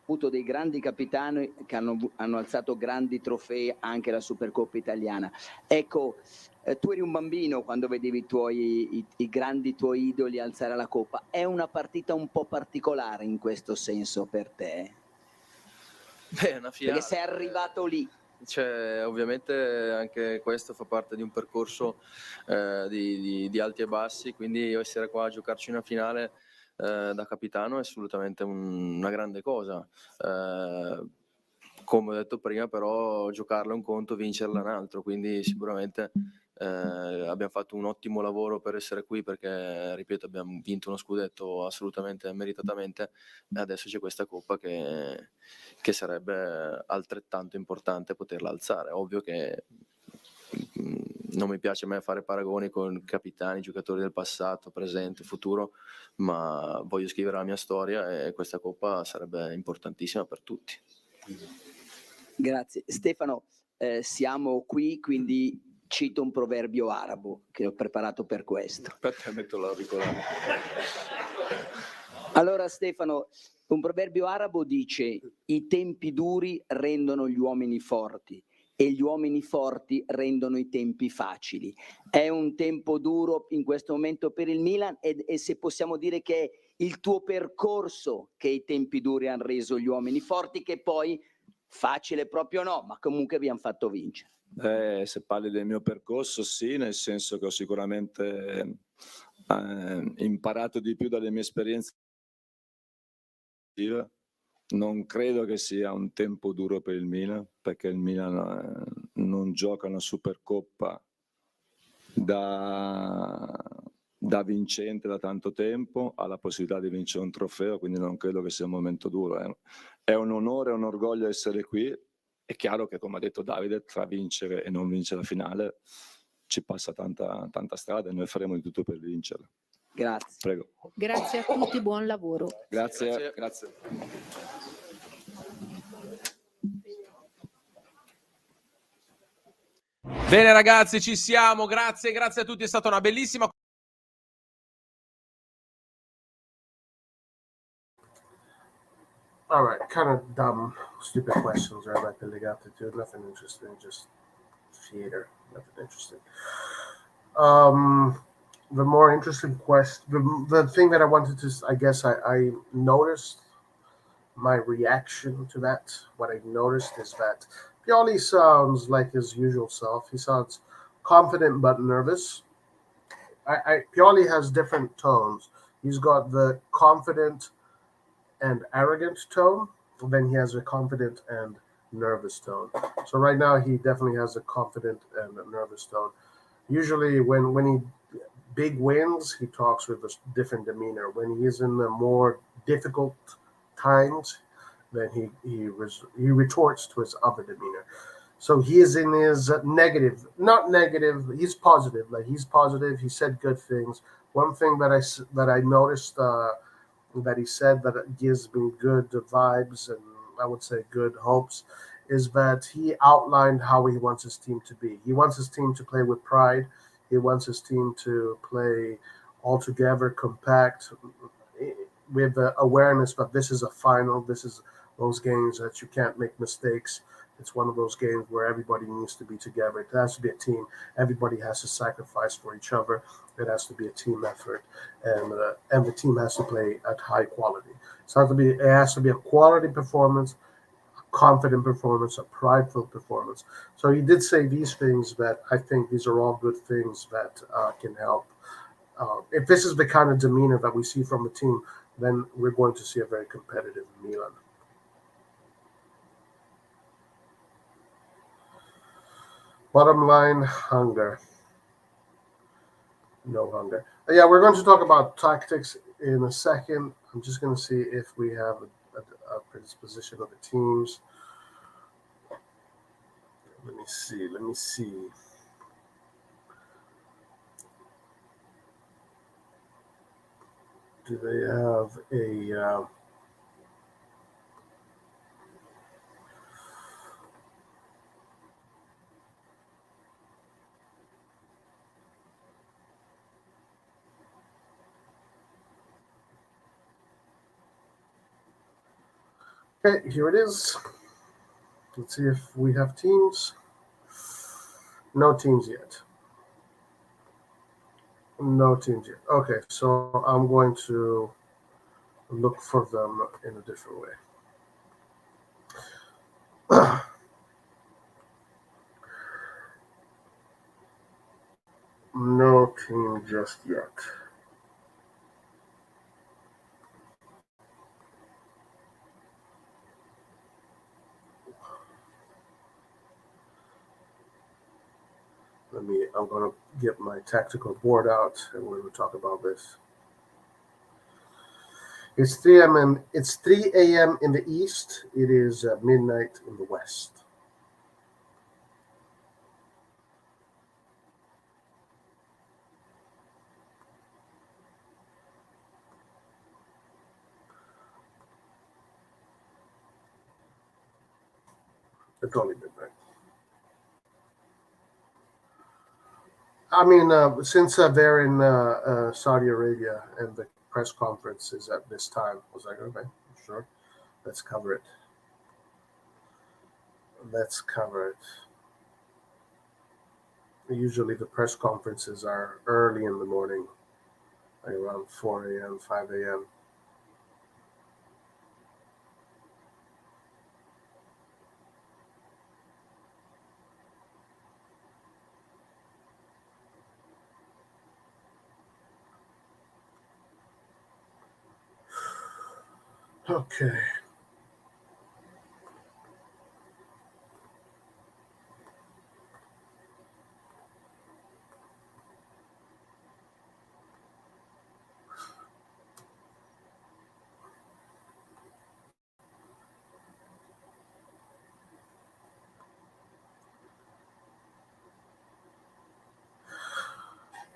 Avuto dei grandi capitani che hanno alzato grandi trofei, anche la Supercoppa italiana. Ecco, tu eri un bambino quando vedevi i grandi tuoi idoli alzare la coppa. È una partita un po' particolare in questo senso per te? Beh, una finale. Perché sei arrivato lì. Cioè, ovviamente anche questo fa parte di un percorso di alti e bassi, quindi essere qua a giocarci una finale da capitano è assolutamente una grande cosa. Come ho detto prima, però giocarla è un conto, vincerla è un altro, quindi sicuramente abbiamo fatto un ottimo lavoro per essere qui, perché, ripeto, abbiamo vinto uno scudetto assolutamente meritatamente, e adesso c'è questa coppa che sarebbe altrettanto importante poterla alzare. Ovvio che non mi piace mai fare paragoni con capitani, giocatori del passato, presente, futuro, ma voglio scrivere la mia storia e questa coppa sarebbe importantissima per tutti. Grazie. Stefano, siamo qui, quindi cito un proverbio arabo che ho preparato per questo. Aspetta, metto l'auricolare. Allora Stefano, un proverbio arabo dice: i tempi duri rendono gli uomini forti e gli uomini forti rendono i tempi facili. È un tempo duro in questo momento per il Milan, e se possiamo dire che è il tuo percorso che i tempi duri hanno reso gli uomini forti, che poi facile proprio no, ma comunque vi hanno fatto vincere. Se parli del mio percorso, sì, nel senso che ho sicuramente imparato di più dalle mie esperienze, Non credo che sia un tempo duro per il Milan, perché il Milan non gioca una Supercoppa da vincente da tanto tempo, ha la possibilità di vincere un trofeo, quindi non credo che sia un momento duro. È un onore e un orgoglio essere qui. È chiaro che, come ha detto Davide, tra vincere e non vincere la finale ci passa tanta strada e noi faremo di tutto per vincerla. Grazie. Prego. Grazie a tutti, buon lavoro. Grazie. Bene ragazzi, ci siamo, grazie a tutti, è stata una bellissima... All right, kind of dumb, stupid questions, right? Like legate to nothing interesting, just theater, nothing interesting. The more interesting question, the thing that I wanted to, I guess I noticed my reaction to that. What I noticed is that Pioli sounds like his usual self. He sounds confident but nervous. Pioli has different tones. He's got the confident and arrogant tone, then he has a confident and nervous tone. So right now he definitely has a confident and a nervous tone. Usually when he big wins, he talks with a different demeanor. When he's in the more difficult times, then he retorts to his other demeanor. So he is in his not negative, he's positive. Like he's positive, he said good things. One thing that I noticed that he said that gives me good vibes and I would say good hopes is that he outlined how he wants his team to be. He wants his team to play with pride. He wants his team to play all together, compact, with the awareness that this is a final. This is those games that you can't make mistakes. It's one of those games where everybody needs to be together. It has to be a team. Everybody has to sacrifice for each other. It has to be a team effort, and the team has to play at high quality. It has to be a quality performance, a confident performance, a prideful performance. So he did say these things that I think these are all good things that can help. If this is the kind of demeanor that we see from the team, then we're going to see a very competitive Milan. Bottom line, hunger. No hunger. Yeah, we're going to talk about tactics in a second. I'm just going to see if we have a predisposition of the teams. Let me see. Do they have a... Okay, here it is. Let's see if we have teams. No teams yet. No teams yet. Okay, so I'm going to look for them in a different way. No team just yet. I'm going to get my tactical board out and we're going to talk about this. It's 3 a.m. in the east. It is midnight in the west. It's only midnight. I mean, since they're in Saudi Arabia and the press conference is at this time, I was like, okay, sure, let's cover it. Usually the press conferences are early in the morning, like around 4 a.m., 5 a.m. Okay.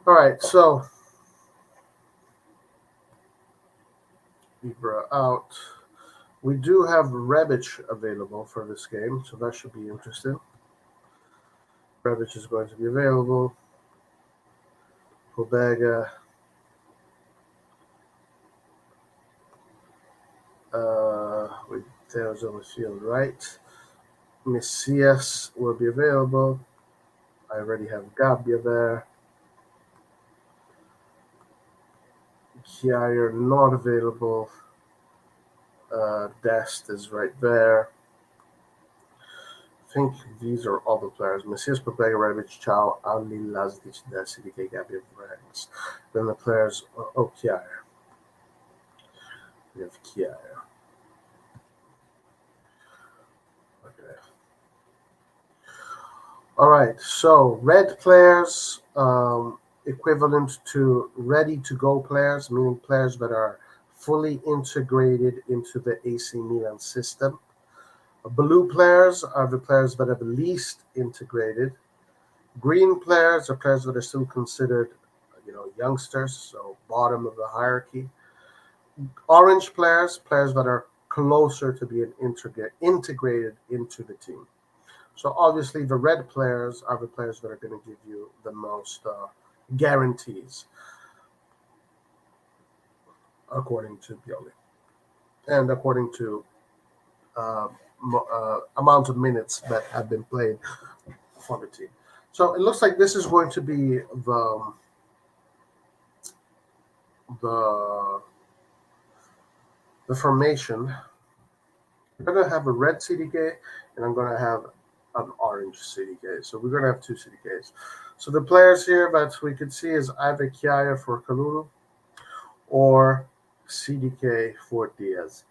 All right, so Ibra out. We do have Rebic available for this game, so that should be interesting. Rebic is going to be available. Pobega. With Theo's on the field, right? Messias will be available. I already have Gabbia there. Kier not available. Dest is right there. I think these are all the players. Messias, Pobega, Rebic, Chow, Ali, Lazdic, Dest, CDK, Gabbia, Ranks. Then the players are Kier. We have Kier. Okay. All right, so red players, equivalent to ready-to-go players, meaning players that are fully integrated into the AC Milan system. Blue players are the players that are the least integrated. Green players are players that are still considered, youngsters, so bottom of the hierarchy. Orange players, players that are closer to being integrated into the team. So obviously the red players are the players that are going to give you the most guarantees, according to Pioli, and according to amount of minutes that have been played for the team. So it looks like this is going to be the formation. I'm going to have a red CDK, and I'm going to have an orange CDK. So we're going to have two CDKs. So the players here that we could see is either Kier for Kalulu or CDK for Diaz.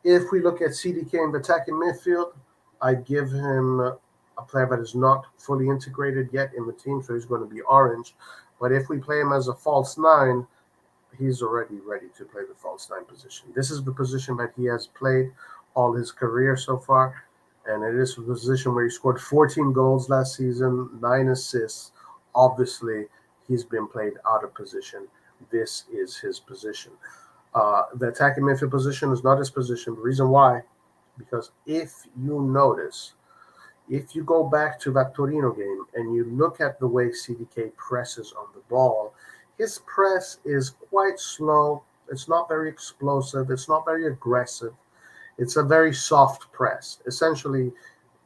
If we look at CDK in the attacking midfield, I give him a player that is not fully integrated yet in the team, so he's going to be orange. But if we play him as a false nine, he's already ready to play the false nine position. This is the position that he has played all his career so far, and it is a position where he scored 14 goals last season, 9 assists. Obviously, he's been played out of position. This is his position. The attacking midfield position is not his position. The reason why, because if you notice, if you go back to that Torino game and you look at the way CDK presses on the ball, his press is quite slow. It's not very explosive. It's not very aggressive. It's a very soft press. Essentially,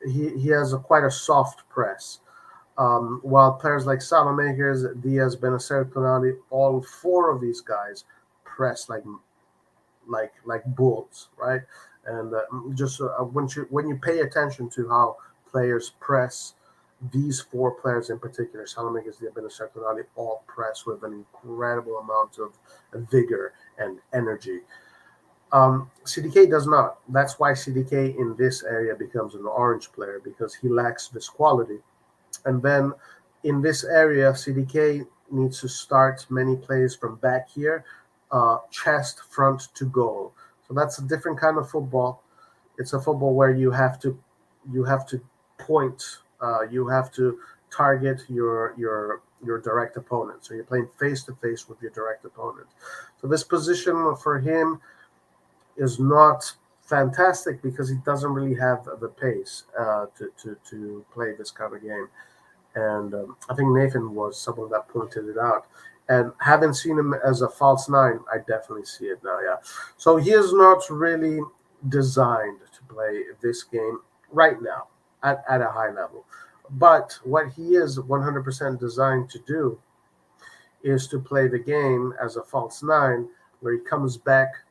he has quite a soft press. While players like Salamakers, Diaz, Benacer, Tonali, all four of these guys press like bulls, right? And when you pay attention to how players press, these four players in particular, Salamakers, Diaz, Benacer, Tonali, all press with an incredible amount of vigor and energy. CDK does not. That's why CDK in this area becomes an orange player, because he lacks this quality. And then in this area, CDK needs to start many plays from back here, chest front to goal. So that's a different kind of football. It's a football where you have to point, you have to target your direct opponent. So you're playing face to face with your direct opponent. So this position for him is not fantastic because he doesn't really have the pace to play this kind of game. And I think Nathan was someone that pointed it out. And having seen him as a false nine, I definitely see it now, yeah. So he is not really designed to play this game right now at a high level. But what he is 100% designed to do is to play the game as a false nine, where he comes back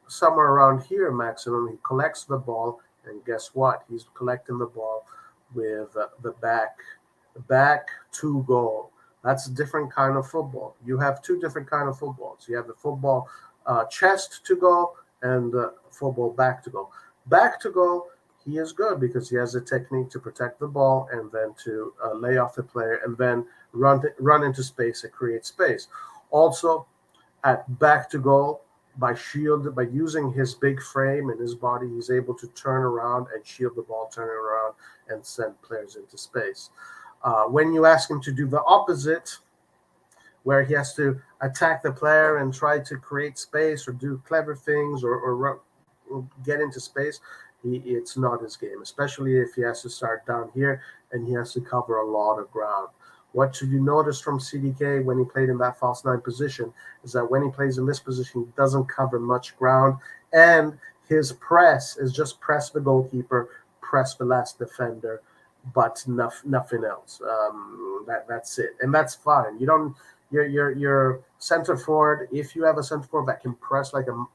somewhere around here maximum. He collects the ball, and guess what? He's collecting the ball with the back to goal. That's a different kind of football. You have two different kind of footballs. You have the football chest to goal and the football back to goal. Back to goal, he is good because he has a technique to protect the ball and then to lay off the player and then run into space and create space. Also, at back to goal, by using his big frame and his body, he's able to turn around and shield the ball, turn it around, and send players into space. When you ask him to do the opposite, where he has to attack the player and try to create space or do clever things or get into space. It's not his game, especially if he has to start down here and he has to cover a lot of ground. What should you notice from CDK when he played in that false 9 position is that when he plays in this position, he doesn't cover much ground, and his press is just press the goalkeeper, press the last defender, but nothing else. That's it, and that's fine. You don't. Your center forward, if you have a center forward that can press like a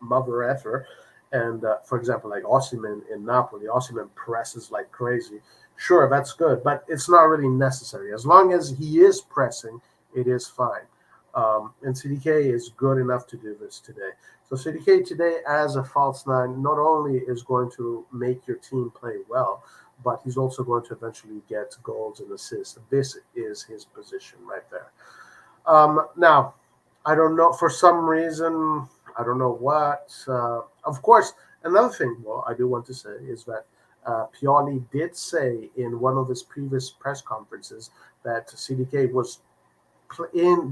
mother effer, and for example, like Osimhen in Napoli, Osimhen presses like crazy. Sure, that's good, but it's not really necessary. As long as he is pressing, it is fine. And CDK is good enough to do this today. So CDK today as a false 9 not only is going to make your team play well, but he's also going to eventually get goals and assists. This is his position right there. Now, I don't know, for some reason, I don't know what. Of course, another thing, well, I do want to say is that Pioli did say in one of his previous press conferences that CDK was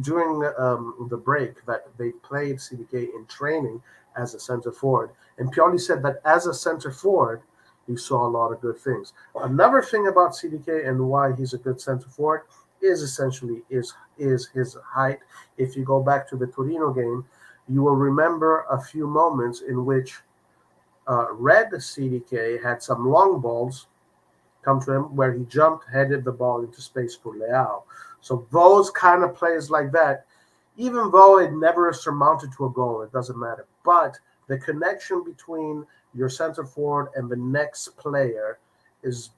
during the break that they played CDK in training as a center forward. And Pioli said that as a center forward, he saw a lot of good things. Another thing about CDK and why he's a good center forward is essentially is his height. If you go back to the Torino game, you will remember a few moments in which Red CDK had some long balls come to him where he jumped, headed the ball into space for Leao. So those kind of plays like that, even though it never surmounted to a goal, it doesn't matter. But the connection between your center forward and the next player is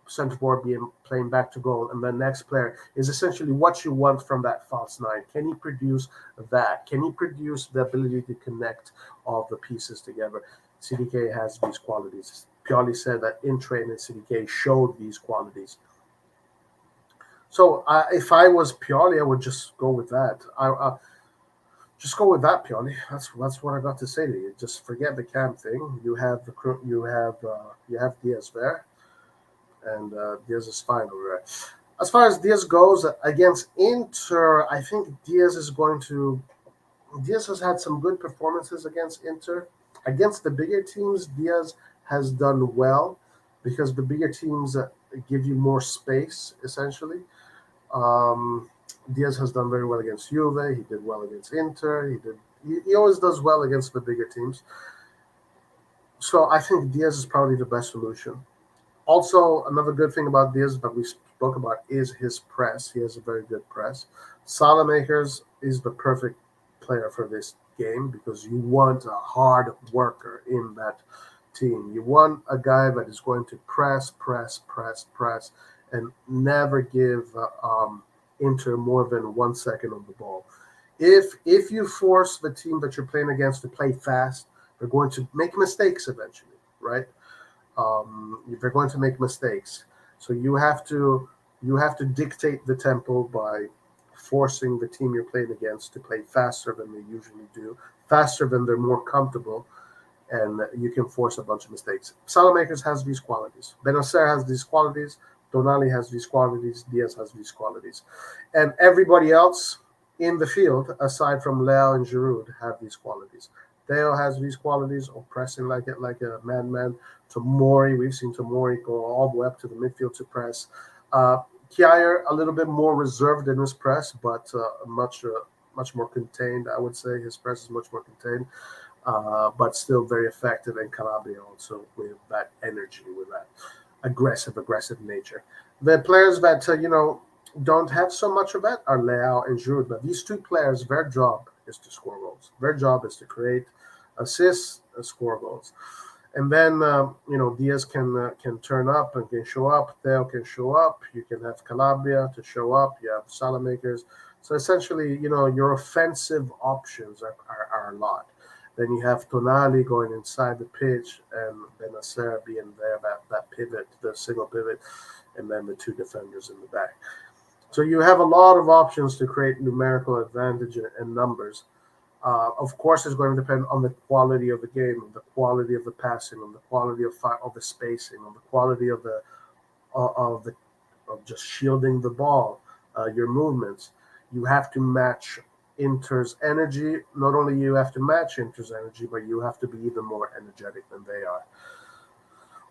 center forward playing back to goal, and the next player is essentially what you want from that false 9. Can he produce that? Can he produce the ability to connect all the pieces together? CDK has these qualities. Pioli said that in training, CDK showed these qualities. So if I was Pioli, I would just go with that. Just go with that, Pioli. That's what I got to say to you. Just forget the Cam thing. You have Diaz there, and Diaz is fine over there. As far as Diaz goes against Inter, I think Diaz has had some good performances against Inter. Against the bigger teams, Diaz has done well because the bigger teams give you more space, essentially. Diaz has done very well against Juve. He did well against Inter. He always does well against the bigger teams. So I think Diaz is probably the best solution. Also, another good thing about Diaz that we spoke about is his press. He has a very good press. Salamakers is the perfect player for this game because you want a hard worker in that team. You want a guy that is going to press, and never give Inter more than 1 second on the ball. If you force the team that you're playing against to play fast, they're going to make mistakes eventually, right? They're going to make mistakes. So you have to dictate the tempo by forcing the team you're playing against to play faster than they usually do, faster than they're more comfortable, and you can force a bunch of mistakes. Salamakers has these qualities. Benacer has these qualities. Tonali has these qualities. Diaz has these qualities. And everybody else in the field, aside from Leao and Giroud, have these qualities. Theo has these qualities of pressing like a madman. Tomori, we've seen Tomori go all the way up to the midfield to press. Kjaer, a little bit more reserved in his press, but much more contained, I would say. His press is much more contained, but still very effective. And Calabria also with that energy, with that aggressive nature. The players that, don't have so much of that are Leao and Giroud. But these two players, their job is to score goals. Their job is to create assists and score goals. And then, Diaz can turn up and can show up. Theo can show up. You can have Calabria to show up. You have Salamakers. So essentially, your offensive options are a lot. Then you have Tonali going inside the pitch and Benacer being there, that pivot, the single pivot, and then the two defenders in the back. So you have a lot of options to create numerical advantage and numbers. Of course, it's going to depend on the quality of the game, on the quality of the passing, on the quality of the spacing, on the quality of just shielding the ball, your movements. you have to match Inter's energy. Not only you have to match Inter's energy, but you have to be even more energetic than they are.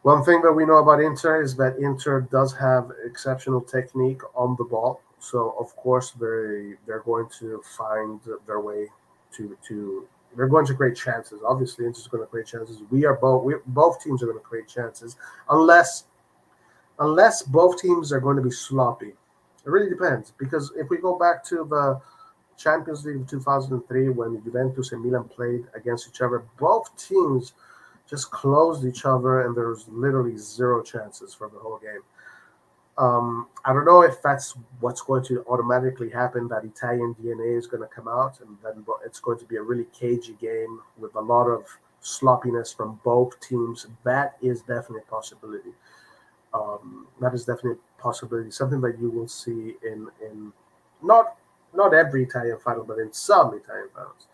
One thing that we know about Inter is that Inter does have exceptional technique on the ball. So of course they're going to find their way to they're going to create chances. Obviously, Inter's going to create chances. Both teams are going to create chances, unless both teams are going to be sloppy. It really depends, because if we go back to the Champions League of 2003 when Juventus and Milan played against each other, both teams just closed each other, and there was literally zero chances for the whole game. I don't know if that's what's going to automatically happen, that Italian DNA is going to come out, and then it's going to be a really cagey game with a lot of sloppiness from both teams. That is definitely a possibility. Something that you will see in not every Italian final, but in some Italian finals.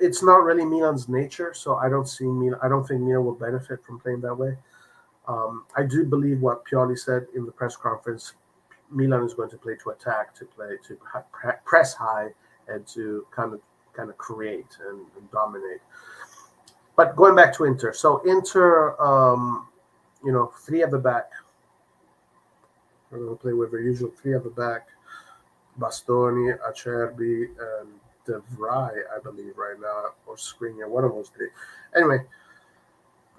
It's not really Milan's nature, so I don't think Milan will benefit from playing that way. I do believe what Pioli said in the press conference. Milan is going to play to attack, to press high, and to kind of create and dominate. But going back to Inter, so Inter, three at the back. We're going to play with their usual three at the back: Bastoni, Acerbi, and De Vrij, I believe, right now, or Skriniar, one of those three. Anyway,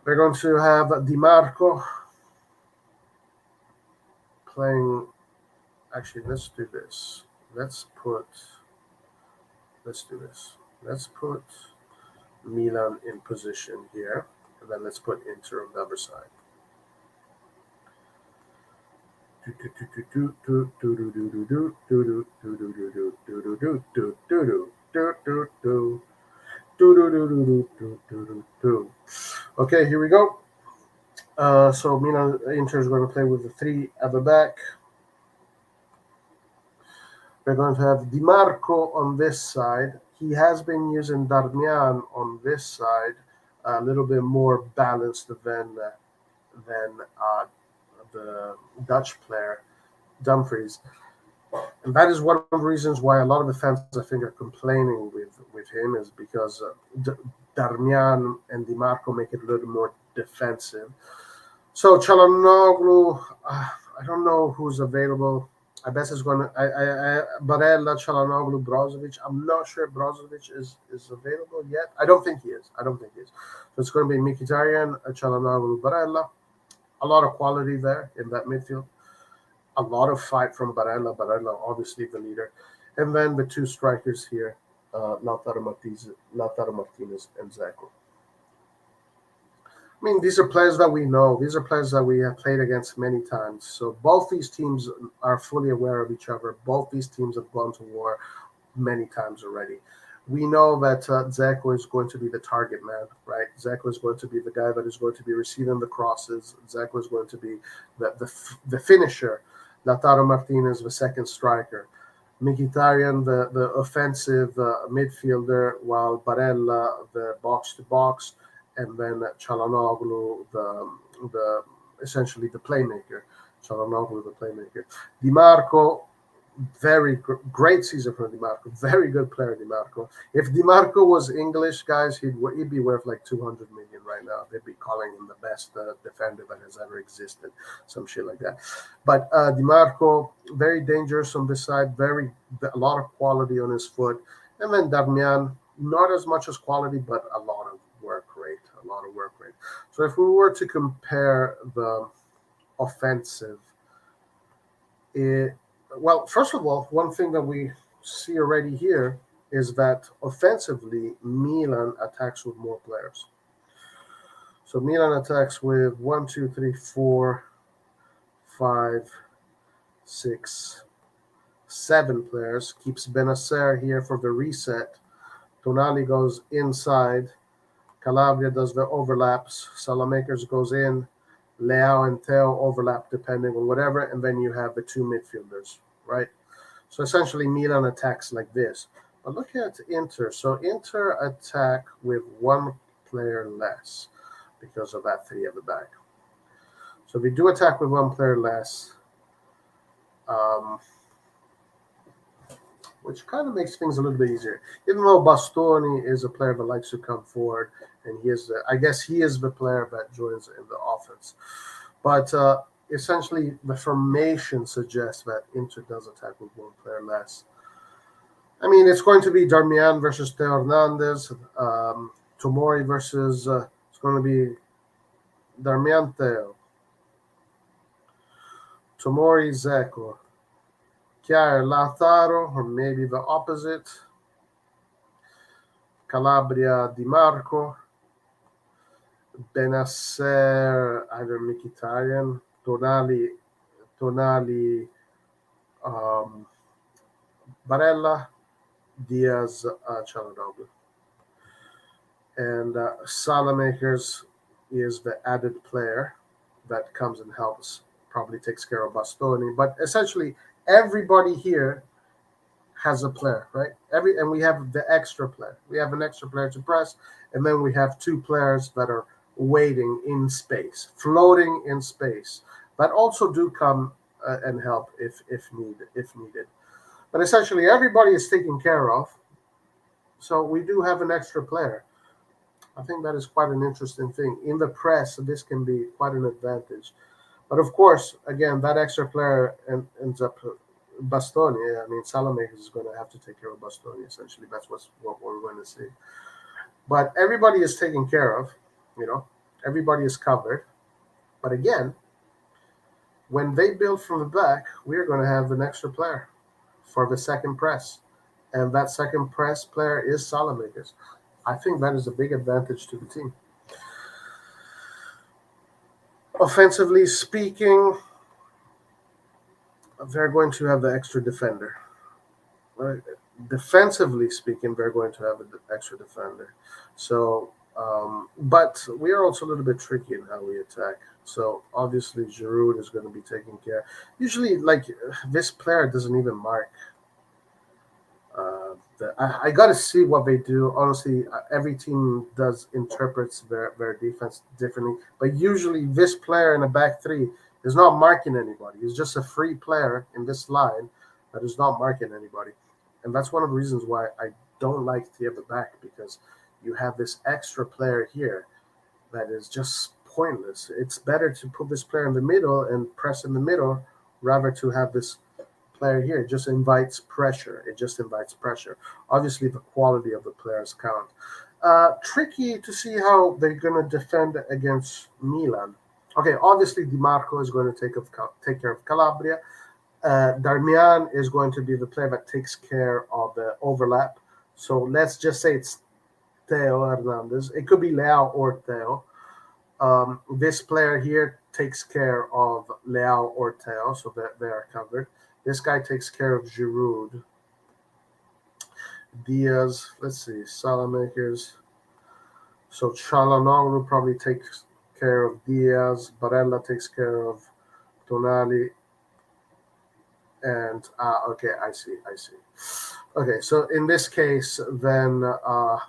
we're going to have Di Marco playing. Actually, let's do this. Let's put Milan in position here, and then let's put Inter on the other side. Okay, here we go. So Inter is going to play with the three at the back. We're going to have Di Marco on this side. He has been using Darmian on this side, a little bit more balanced than the Dutch player, Dumfries. And that is one of the reasons why a lot of the fans, I think, are complaining with him, is because Darmian and Di Marco make it a little more defensive. So Çalhanoğlu, I don't know who's available. I bet it's going to Barella, Çalhanoğlu, Brozovic. I'm not sure Brozovic is available yet. I don't think he is. So it's going to be Mkhitaryan, Çalhanoğlu, Barella. A lot of quality there in that midfield. A lot of fight from Barella. Barella, obviously the leader. And then the two strikers here, Lautaro Martinez and Dzeko. I mean, these are players that we know. These are players that we have played against many times. So both these teams are fully aware of each other. Both these teams have gone to war many times already. We know that Dzeko is going to be the target man, right? Dzeko is going to be the guy that is going to be receiving the crosses. Dzeko is going to be the finisher. Lautaro Martinez, the second striker. Mkhitaryan, the offensive midfielder, while Barella, the box-to-box, and then Çalhanoğlu, essentially the playmaker. Çalhanoğlu, the playmaker. Di Marco, very great season for Di Marco. Very good player, Di Marco. If Di Marco was English, guys, he'd be worth like 200 million right now. They'd be calling him the best defender that has ever existed, some shit like that. But Di Marco, very dangerous on this side. A lot of quality on his foot. And then Darmian, not as much as quality, but a lot of work rate. So if we were to compare the offensive, well, first of all, one thing that we see already here is that offensively, Milan attacks with more players. So Milan attacks with 1, 2, 3, 4, 5, 6, 7 players. Keeps Benacer here for the reset. Tonali goes inside. Calabria does the overlaps. Salamakers goes in. Leao and Theo overlap depending on whatever, and then you have the two midfielders, right? So essentially Milan attacks like this. But look at Inter. So Inter attack with one player less because of that three at the back. So we do attack with one player less. which kind of makes things a little bit easier. Even though Bastoni is a player that likes to come forward, and I guess he is the player that joins in the offense. But essentially, the formation suggests that Inter does attack with one player less. I mean, it's going to be Darmian versus Theo Hernandez, Tomori versus, it's going to be Darmian Theo, Tomori Zeko, Kjaer Lautaro, or maybe the opposite, Calabria Di Marco, Benasser, either Mkhitaryan, Tonali, Barella, Diaz, Çalhanoğlu. And Salamakers is the added player that comes and helps, probably takes care of Bastoni. But essentially, everybody here has a player, right? And we have the extra player. We have an extra player to press, and then we have two players that are waiting in space, floating in space, that also do come and help if needed. But essentially, everybody is taken care of. So we do have an extra player. I think that is quite an interesting thing. In the press, this can be quite an advantage. But of course, again, that extra player ends up Bastoni. I mean, Salamakers is going to have to take care of Bastoni, essentially. That's what we're going to see. But everybody is taken care of, everybody is covered. But again, when they build from the back, we're going to have an extra player for the second press. And that second press player is Salamakers. I think that is a big advantage to the team. Offensively speaking, they're going to have the extra defender. Right? Defensively speaking, they're going to have an extra defender. So, but we are also a little bit tricky in how we attack. So obviously, Giroud is going to be taking care. Usually, this player doesn't even mark. I got to see what they do. Honestly, every team interprets their defense differently. But usually, this player in the back three is not marking anybody. He's just a free player in this line that is not marking anybody. And that's one of the reasons why I don't like to have the back, because you have this extra player here that is just pointless. It's better to put this player in the middle and press in the middle rather to have this player here. It just invites pressure. Obviously, the quality of the players count. Tricky to see how they're going to defend against Milan. Okay, obviously, Di Marco is going to take care of Calabria. Darmian is going to be the player that takes care of the overlap. So let's just say it's Theo Hernandez. It could be Leao or Theo. This player here takes care of Leao or Theo, so that they are covered. This guy takes care of Giroud. Diaz, let's see, Salamakers. So Çalhanoğlu probably takes care of Diaz. Barella takes care of Tonali. And, okay, I see. Okay, so in this case, then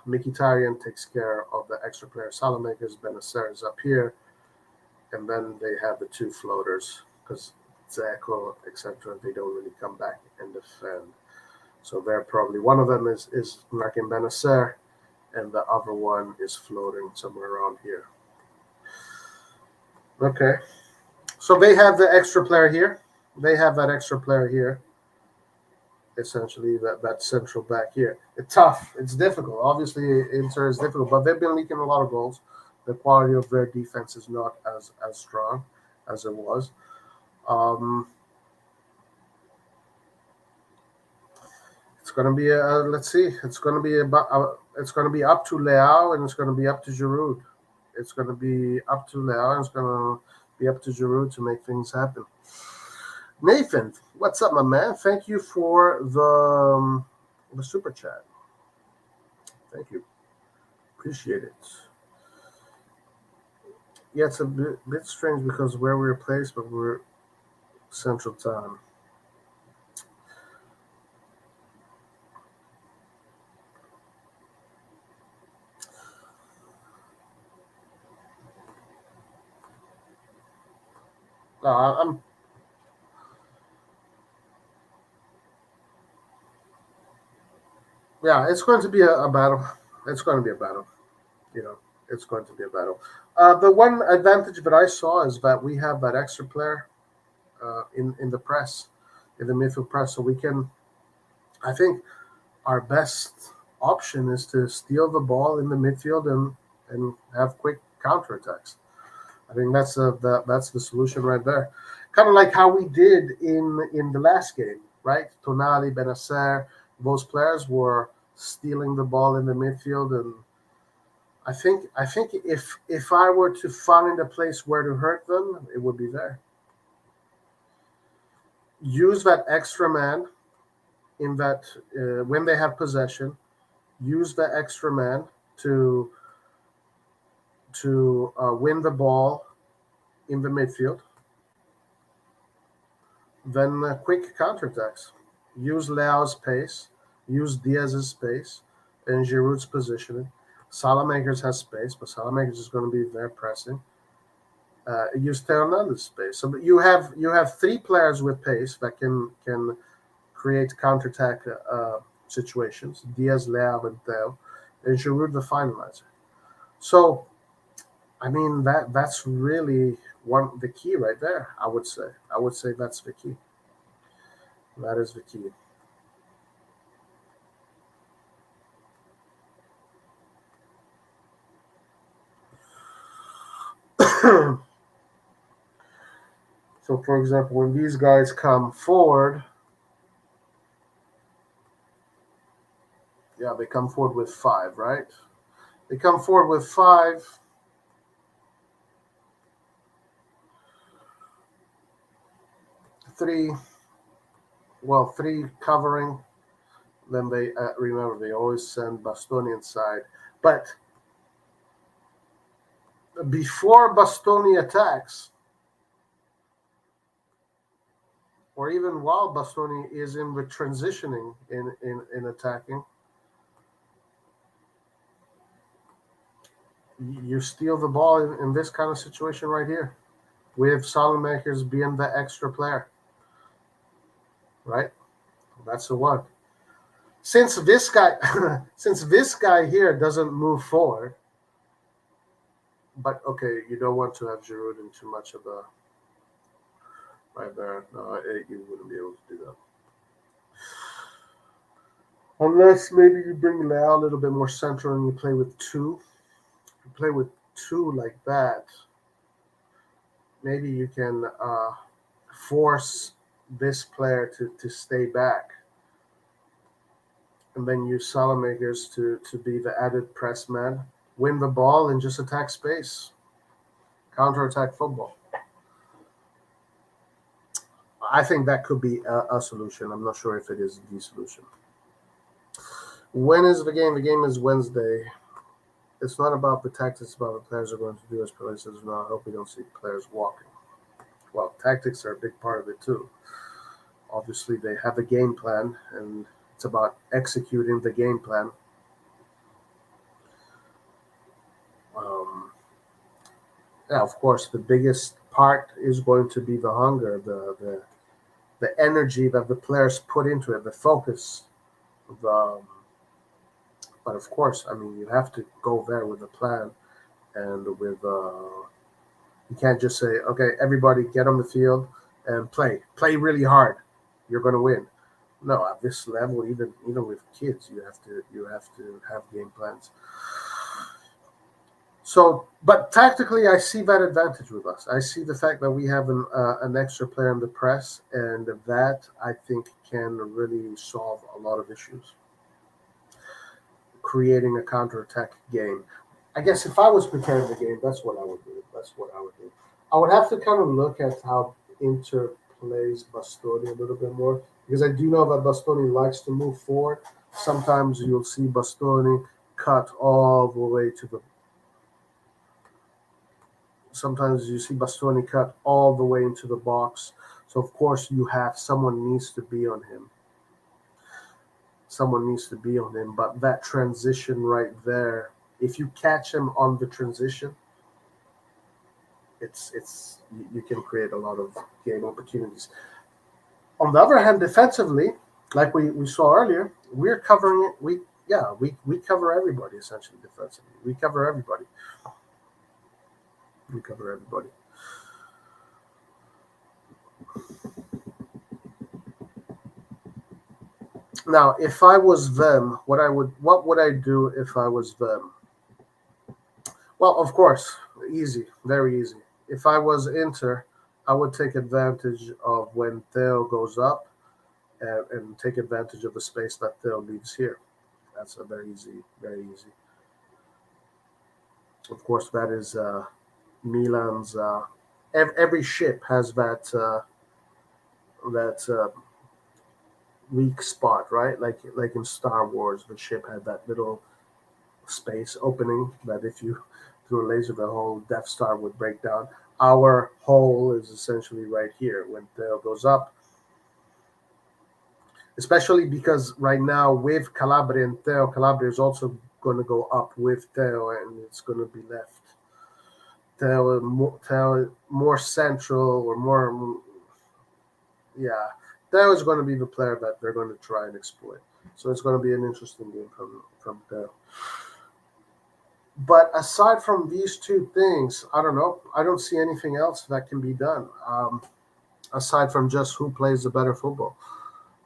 Mkhitaryan takes care of the extra player. Salamakers, Benasser is up here. And then they have the two floaters, because Zeko, etc., they don't really come back and defend. So they're probably, one of them is marking Benasser, and the other one is floating somewhere around here. Okay. So they have the extra player here. They have that extra player here. Essentially, that central back here. It's tough. It's difficult. Obviously, Inter is difficult, but they've been leaking a lot of goals. The quality of their defense is not as strong as it was. It's going to be let's see. It's going to be up to Leao, and it's going to be up to Giroud. It's going to be up to Leao, and it's going to be up to Giroud to make things happen. Nathan, what's up, my man? Thank you for the super chat. Thank you. Appreciate it. Yeah, it's a bit strange because where we're placed, but we're Central Time. I'm Yeah, it's going to be a battle. It's going to be a battle. It's going to be a battle. The one advantage that I saw is that we have that extra player in the press, in the midfield press, so we can. I think our best option is to steal the ball in the midfield and have quick counterattacks. I think that's the solution right there. Kind of like how we did in the last game, right? Tonali, Benacer, those players were stealing the ball in the midfield, and I think if I were to find a place where to hurt them, it would be there. Use that extra man in that when they have possession. Use the extra man to win the ball in the midfield. Then quick counterattacks. Use Leao's pace. Use Diaz's space and Giroud's positioning. Salamakers has space, but Salamakers is going to be there pressing. Use Hernandez's space. So you have three players with pace that can create counterattack situations. Diaz, Leao, and Theo, and Giroud the finalizer. So, I mean that's really the key right there. I would say that's the key. That is the key. So, for example, when these guys come forward, they come forward with 5, right? They come forward with 5. Three covering. Then they remember they always send Bastoni inside, but before Bastoni attacks, or even while Bastoni is in the transitioning in attacking, you steal the ball in this kind of situation right here, with Salamakers being the extra player, right? That's the one. Since this guy here doesn't move forward, but okay, you don't want to have Giroud in too much of a right there. No, you wouldn't be able to do that. Unless maybe you bring Leao a little bit more central and you play with 2. If you play with 2 like that, maybe you can force this player to stay back. And then use Salamakers to be the added press man, win the ball, and just attack space. Counter-attack football. I think that could be a solution. I'm not sure if it is the solution. When is the game? The game is Wednesday. It's not about the tactics, it's about what the players are going to do as places. No, I hope we don't see players walking. Well, tactics are a big part of it too. Obviously, they have a game plan, and it's about executing the game plan. Of course, the biggest part is going to be the hunger, the energy that the players put into it, the focus. But of course, I mean, you have to go there with a plan, and with you can't just say, okay, everybody get on the field and play really hard. You're going to win. No, at this level, even with kids, you have to have game plans. So, but tactically, I see that advantage with us. I see the fact that we have an extra player in the press, and that I think can really solve a lot of issues. Creating a counterattack game. I guess if I was preparing the game, that's what I would do. I would have to kind of look at how Inter plays Bastoni a little bit more, because I do know that Bastoni likes to move forward. Sometimes you'll see Bastoni cut all the way to the. Sometimes you see Bastoni cut all the way into the box. So of course someone needs to be on him. But that transition right there, if you catch him on the transition, you can create a lot of game opportunities. On the other hand, defensively, like we saw earlier, we're covering it. We cover everybody essentially defensively. We cover everybody. We cover everybody. Now, if I was them, what would I do if I was them? Well, of course, easy, very easy. If I was Inter, I would take advantage of when Theo goes up and take advantage of the space that Theo leaves here. That's a very easy, very easy. Of course, that is Milan's. Every ship has that weak spot, right? Like in Star Wars, the ship had that little space opening that if you threw a laser, the whole Death Star would break down. Our hole is essentially right here when Theo goes up, especially because right now with Calabria and Theo, Calabria is also going to go up with Theo, and it's going to be left Theo more central or more, yeah. Theo is going to be the player that they're going to try and exploit. So it's going to be an interesting game from Theo. But aside from these two things, I don't know. I don't see anything else that can be done aside from just who plays the better football.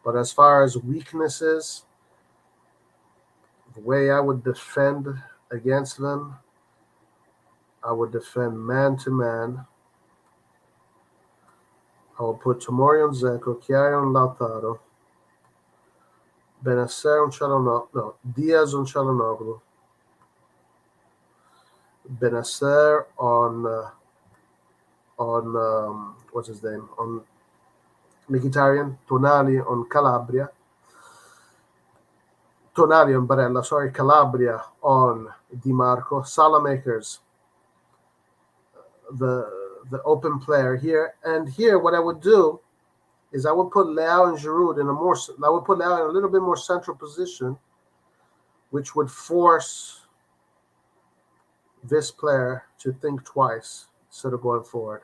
But as far as weaknesses, the way I would defend against them, I would defend man-to-man. I will put Tomori on Zeko, Chiari on Lautaro, Benasser on Çalhanoğlu, no, Diaz on Çalhanoğlu, Benasser on what's his name, on Mkhitaryan, Tonali on Calabria, Tonali on Barella, sorry, Calabria on Di Marco, Salamakers, the open player here. And here, what I would do is I would put Leao and Giroud in I would put Leao in a little bit more central position, which would force this player to think twice instead of going forward.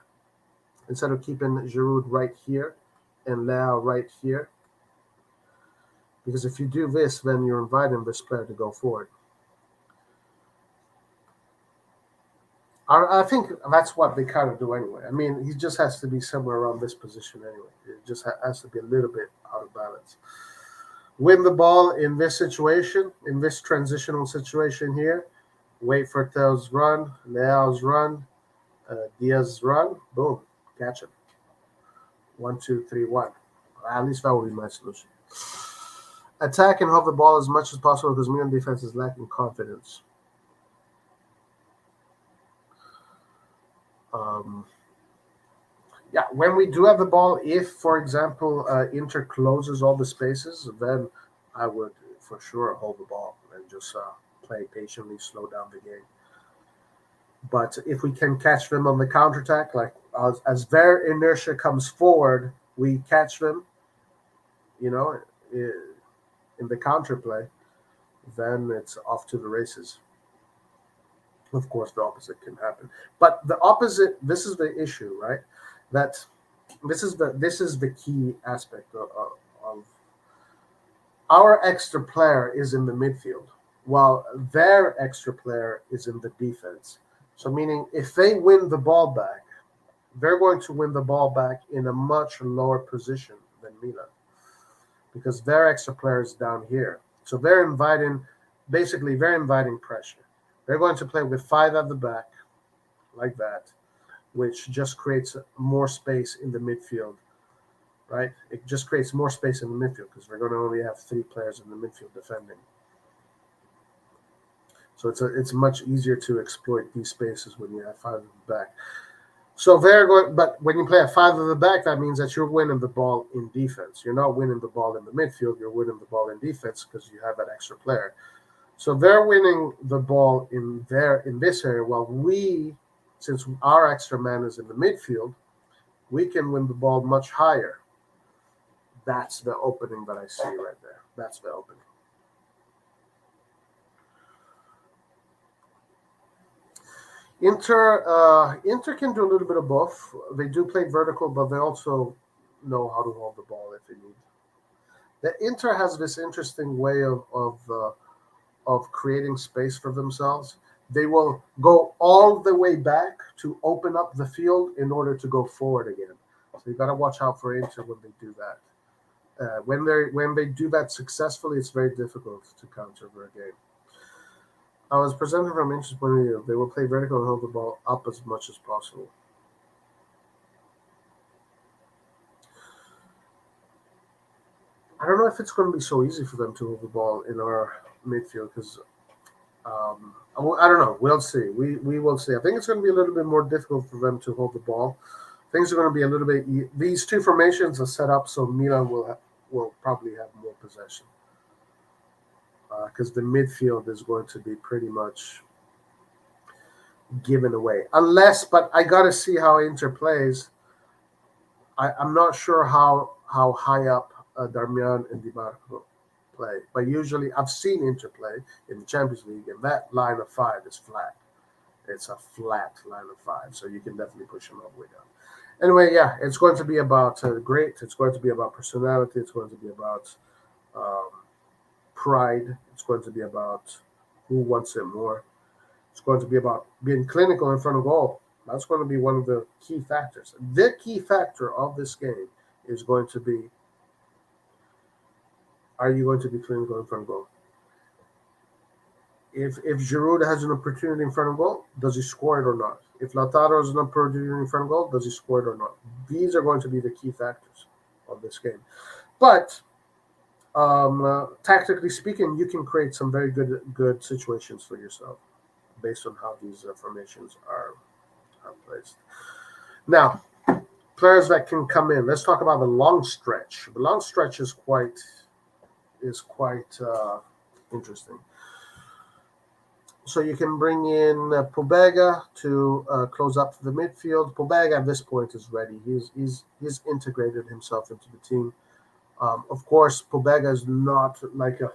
Instead of keeping Giroud right here and Leao right here. Because if you do this, then you're inviting this player to go forward. I think that's what they kind of do anyway. I mean, he just has to be somewhere around this position anyway. It just has to be a little bit out of balance. Win the ball in this situation, in this transitional situation here. Wait for Theo's run, Leao's run, Diaz's run. Boom, catch him. 1, 2, 3, 1. At least that would be my solution. Attack and hold the ball as much as possible because Milan defense is lacking confidence. Yeah, when we do have the ball, if, for example, Inter closes all the spaces, then I would for sure hold the ball and just play patiently, slow down the game. But if we can catch them on the counterattack, like as their inertia comes forward, we catch them, you know, in the counterplay, then it's off to the races. Of course, the opposite can happen. But the opposite, this is the issue, right? That this is the key aspect of our extra player is in the midfield, while their extra player is in the defense. So meaning if they win the ball back, they're going to win the ball back in a much lower position than Milan because their extra player is down here. So they're inviting pressure. They're going to play with 5 at the back, like that, which just creates more space in the midfield, right? It just creates more space in the midfield because we're going to only have 3 players in the midfield defending. So it's much easier to exploit these spaces when you have 5 at the back. So but when you play a 5 at the back, that means that you're winning the ball in defense. You're not winning the ball in the midfield. You're winning the ball in defense because you have that extra player. So they're winning the ball in this area, while we, since our extra man is in the midfield, we can win the ball much higher. That's the opening that I see right there. That's the opening. Inter can do a little bit of both. They do play vertical, but they also know how to hold the ball if they need. The Inter has this interesting way of creating space for themselves. They will go all the way back to open up the field in order to go forward again. So you got to watch out for Inter when they do that. When they do that successfully, it's very difficult to counter their game. I was presenting from Inter's point of view. They will play vertical and hold the ball up as much as possible. I don't know if it's going to be so easy for them to hold the ball in our midfield because I don't know. We'll see. We will see. I think it's going to be a little bit more difficult for them to hold the ball. Things are going to be a little bit. These two formations are set up so Milan will probably have more possession because the midfield is going to be pretty much given away. But I got to see how Inter plays. I'm not sure how high up Darmian and Di Marco play, but usually I've seen Inter play in the Champions League, and that line of five is flat. It's a flat line of five, so you can definitely push them all the way down. Anyway, yeah, it's going to be about grit. It's going to be about personality. It's going to be about pride. It's going to be about who wants it more. It's going to be about being clinical in front of goal. That's going to be one of the key factors. The key factor of this game is going to be, are you going to be clinical in front of goal? If Giroud has an opportunity in front of goal, does he score it or not? If Lautaro has an opportunity in front of goal, does he score it or not? These are going to be the key factors of this game. But tactically speaking, you can create some very good situations for yourself based on how these formations are placed. Now, players that can come in. Let's talk about the long stretch. The long stretch is quite interesting. So you can bring in Pobega to close up the midfield. Pobega at this point is ready. He's integrated himself into the team. Of course, Pobega is not like a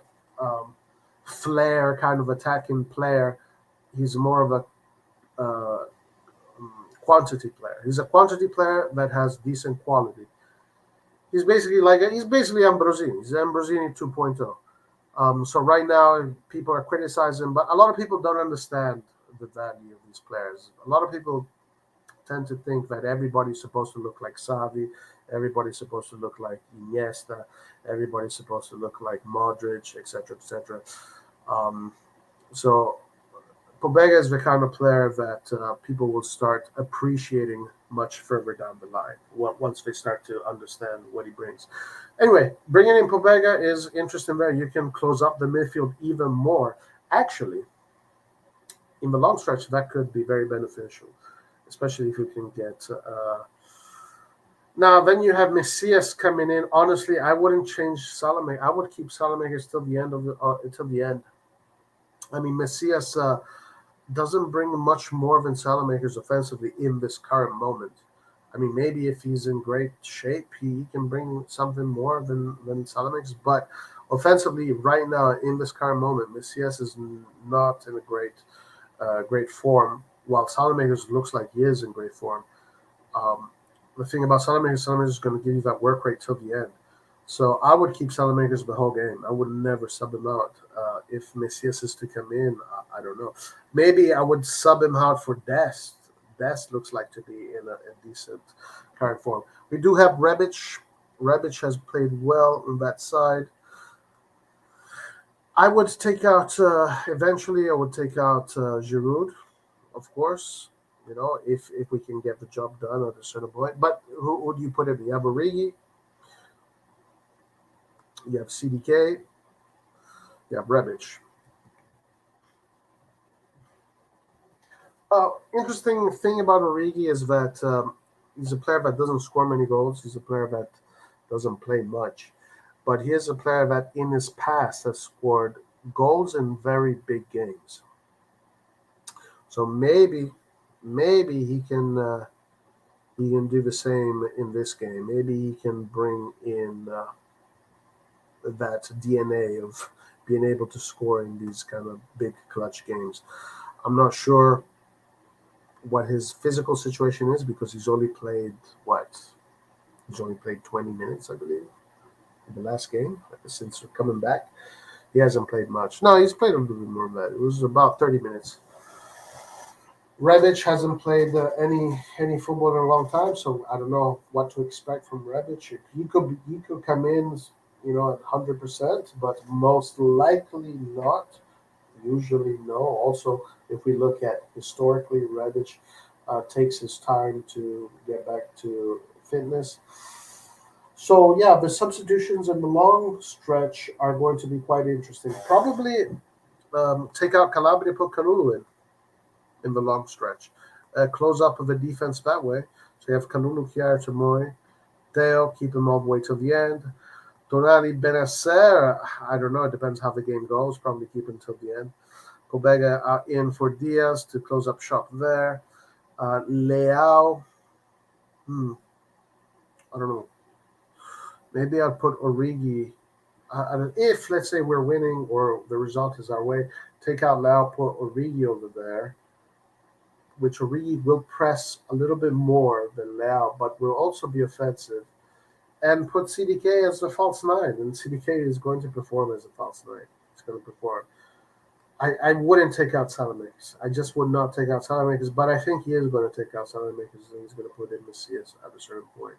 flair kind of attacking player. He's more of a quantity player. He's a quantity player that has decent quality. He's basically Ambrosini. He's Ambrosini 2.0. So right now, people are criticizing, but a lot of people don't understand the value of these players. A lot of people tend to think that everybody's supposed to look like Xavi, everybody's supposed to look like Iniesta, everybody's supposed to look like Modric, etc., etc. So Pobega is the kind of player that people will start appreciating much further down the line once they start to understand what he brings. Anyway, bringing in Pobega is interesting there. You can close up the midfield even more. Actually, in the long stretch, that could be very beneficial, especially if you can get... Now, then you have Messias coming in. Honestly, I wouldn't change Salamaker. I would keep Salamaker till the end until the end. I mean, Messias doesn't bring much more than Salamaker's offensively in this current moment. I mean, maybe if he's in great shape, he can bring something more than Salamaker's. But offensively, right now, in this current moment, Messias is not in a great form, while Salamaker's looks like he is in great form. The thing about Salamaker is going to give you that work rate till the end. So I would keep Salamaker the whole game. I would never sub him out. If Messias is to come in, I don't know. Maybe I would sub him out for Dest. Dest looks like to be in a decent current form. We do have Rebic. Rebic has played well on that side. I would take out, eventually I would take out Giroud, of course. You know, if we can get the job done at a certain point. But who do you put in? You have Origi. You have CDK. You have Rebic. Interesting thing about Origi is that he's a player that doesn't score many goals. He's a player that doesn't play much. But he is a player that in his past has scored goals in very big games. So maybe he can do the same in this game. Maybe he can bring in that DNA of being able to score in these kind of big clutch games. I'm not sure what his physical situation is because he's only played 20 minutes, I believe. the last game since coming back. He hasn't played much. No, he's played a little bit more than that. It was about 30 minutes. Rebic hasn't played any football in a long time, so I don't know what to expect from Rebic. He could come in, at 100%, but most likely not. Usually no. Also, if we look at historically, Rebic takes his time to get back to fitness. So yeah, the substitutions in the long stretch are going to be quite interesting. Probably take out Calabria, put Kalulu in the long stretch. Close up of the defense that way. So you have Kalulu, Chiara, Tomoe, Teo, keep him all the way to the end. Tonali, Benacer, I don't know. It depends how the game goes. Probably keep him till the end. Pobega in for Diaz to close up shop there. Leao, I don't know. Maybe I'll put Origi. If, let's say, we're winning or the result is our way, take out Leao, put Origi over there, which Origi will press a little bit more than Leao, but will also be offensive. And put CDK as the false nine, and CDK is going to perform as a false nine. He's going to perform. I wouldn't take out Salamakers. I just would not take out Salamakers, but I think he is going to take out Salamakers, and he's going to put in Messias at a certain point.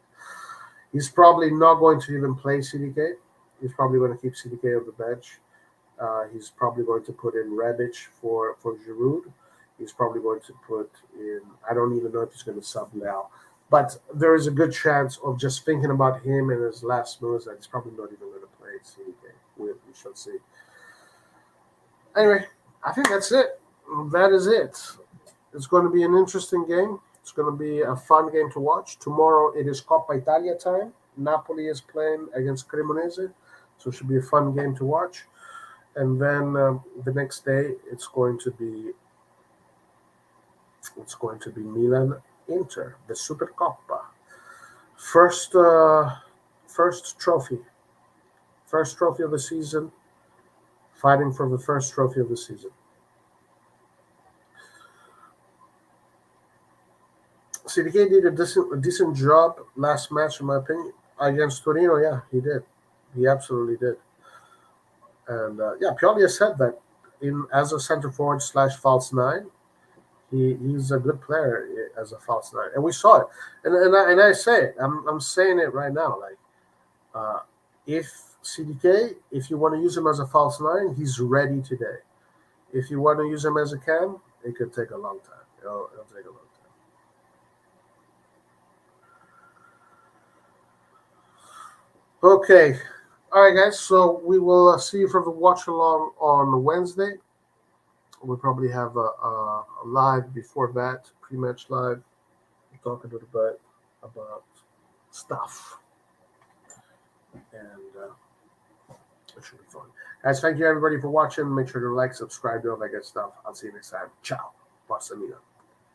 He's probably not going to even play CDK. He's probably going to keep CDK on the bench. He's probably going to put in Rebic for Giroud. He's probably going to put in, I don't even know if he's going to sub now. But there is a good chance of just thinking about him and his last moves that he's probably not even going to play CDK. We shall see. Anyway, I think that's it. That is it. It's going to be an interesting game. It's going to be a fun game to watch. Tomorrow it is Coppa Italia time. Napoli is playing against Cremonese, so it should be a fun game to watch. And then the next day it's going to be Milan Inter, the Supercoppa. First trophy of the season. Fighting for the first trophy of the season. CDK did a decent job last match, in my opinion, against Torino. Yeah, he did. He absolutely did. And Pioli has said that as a center forward / false nine, he's a good player as a false nine, and we saw it. And I say it. I'm saying it right now. Like, if CDK, if you want to use him as a false nine, he's ready today. If you want to use him as a cam, it could take a long time. It'll take a long time. Okay. All right, guys. So we will see you for the watch along on Wednesday. We'll probably have a live before that, pre-match live. We'll talk a little bit about stuff. And it should be fun. Guys, thank you everybody for watching. Make sure to like, subscribe, do all that good stuff. I'll see you next time. Ciao. Forza Milan.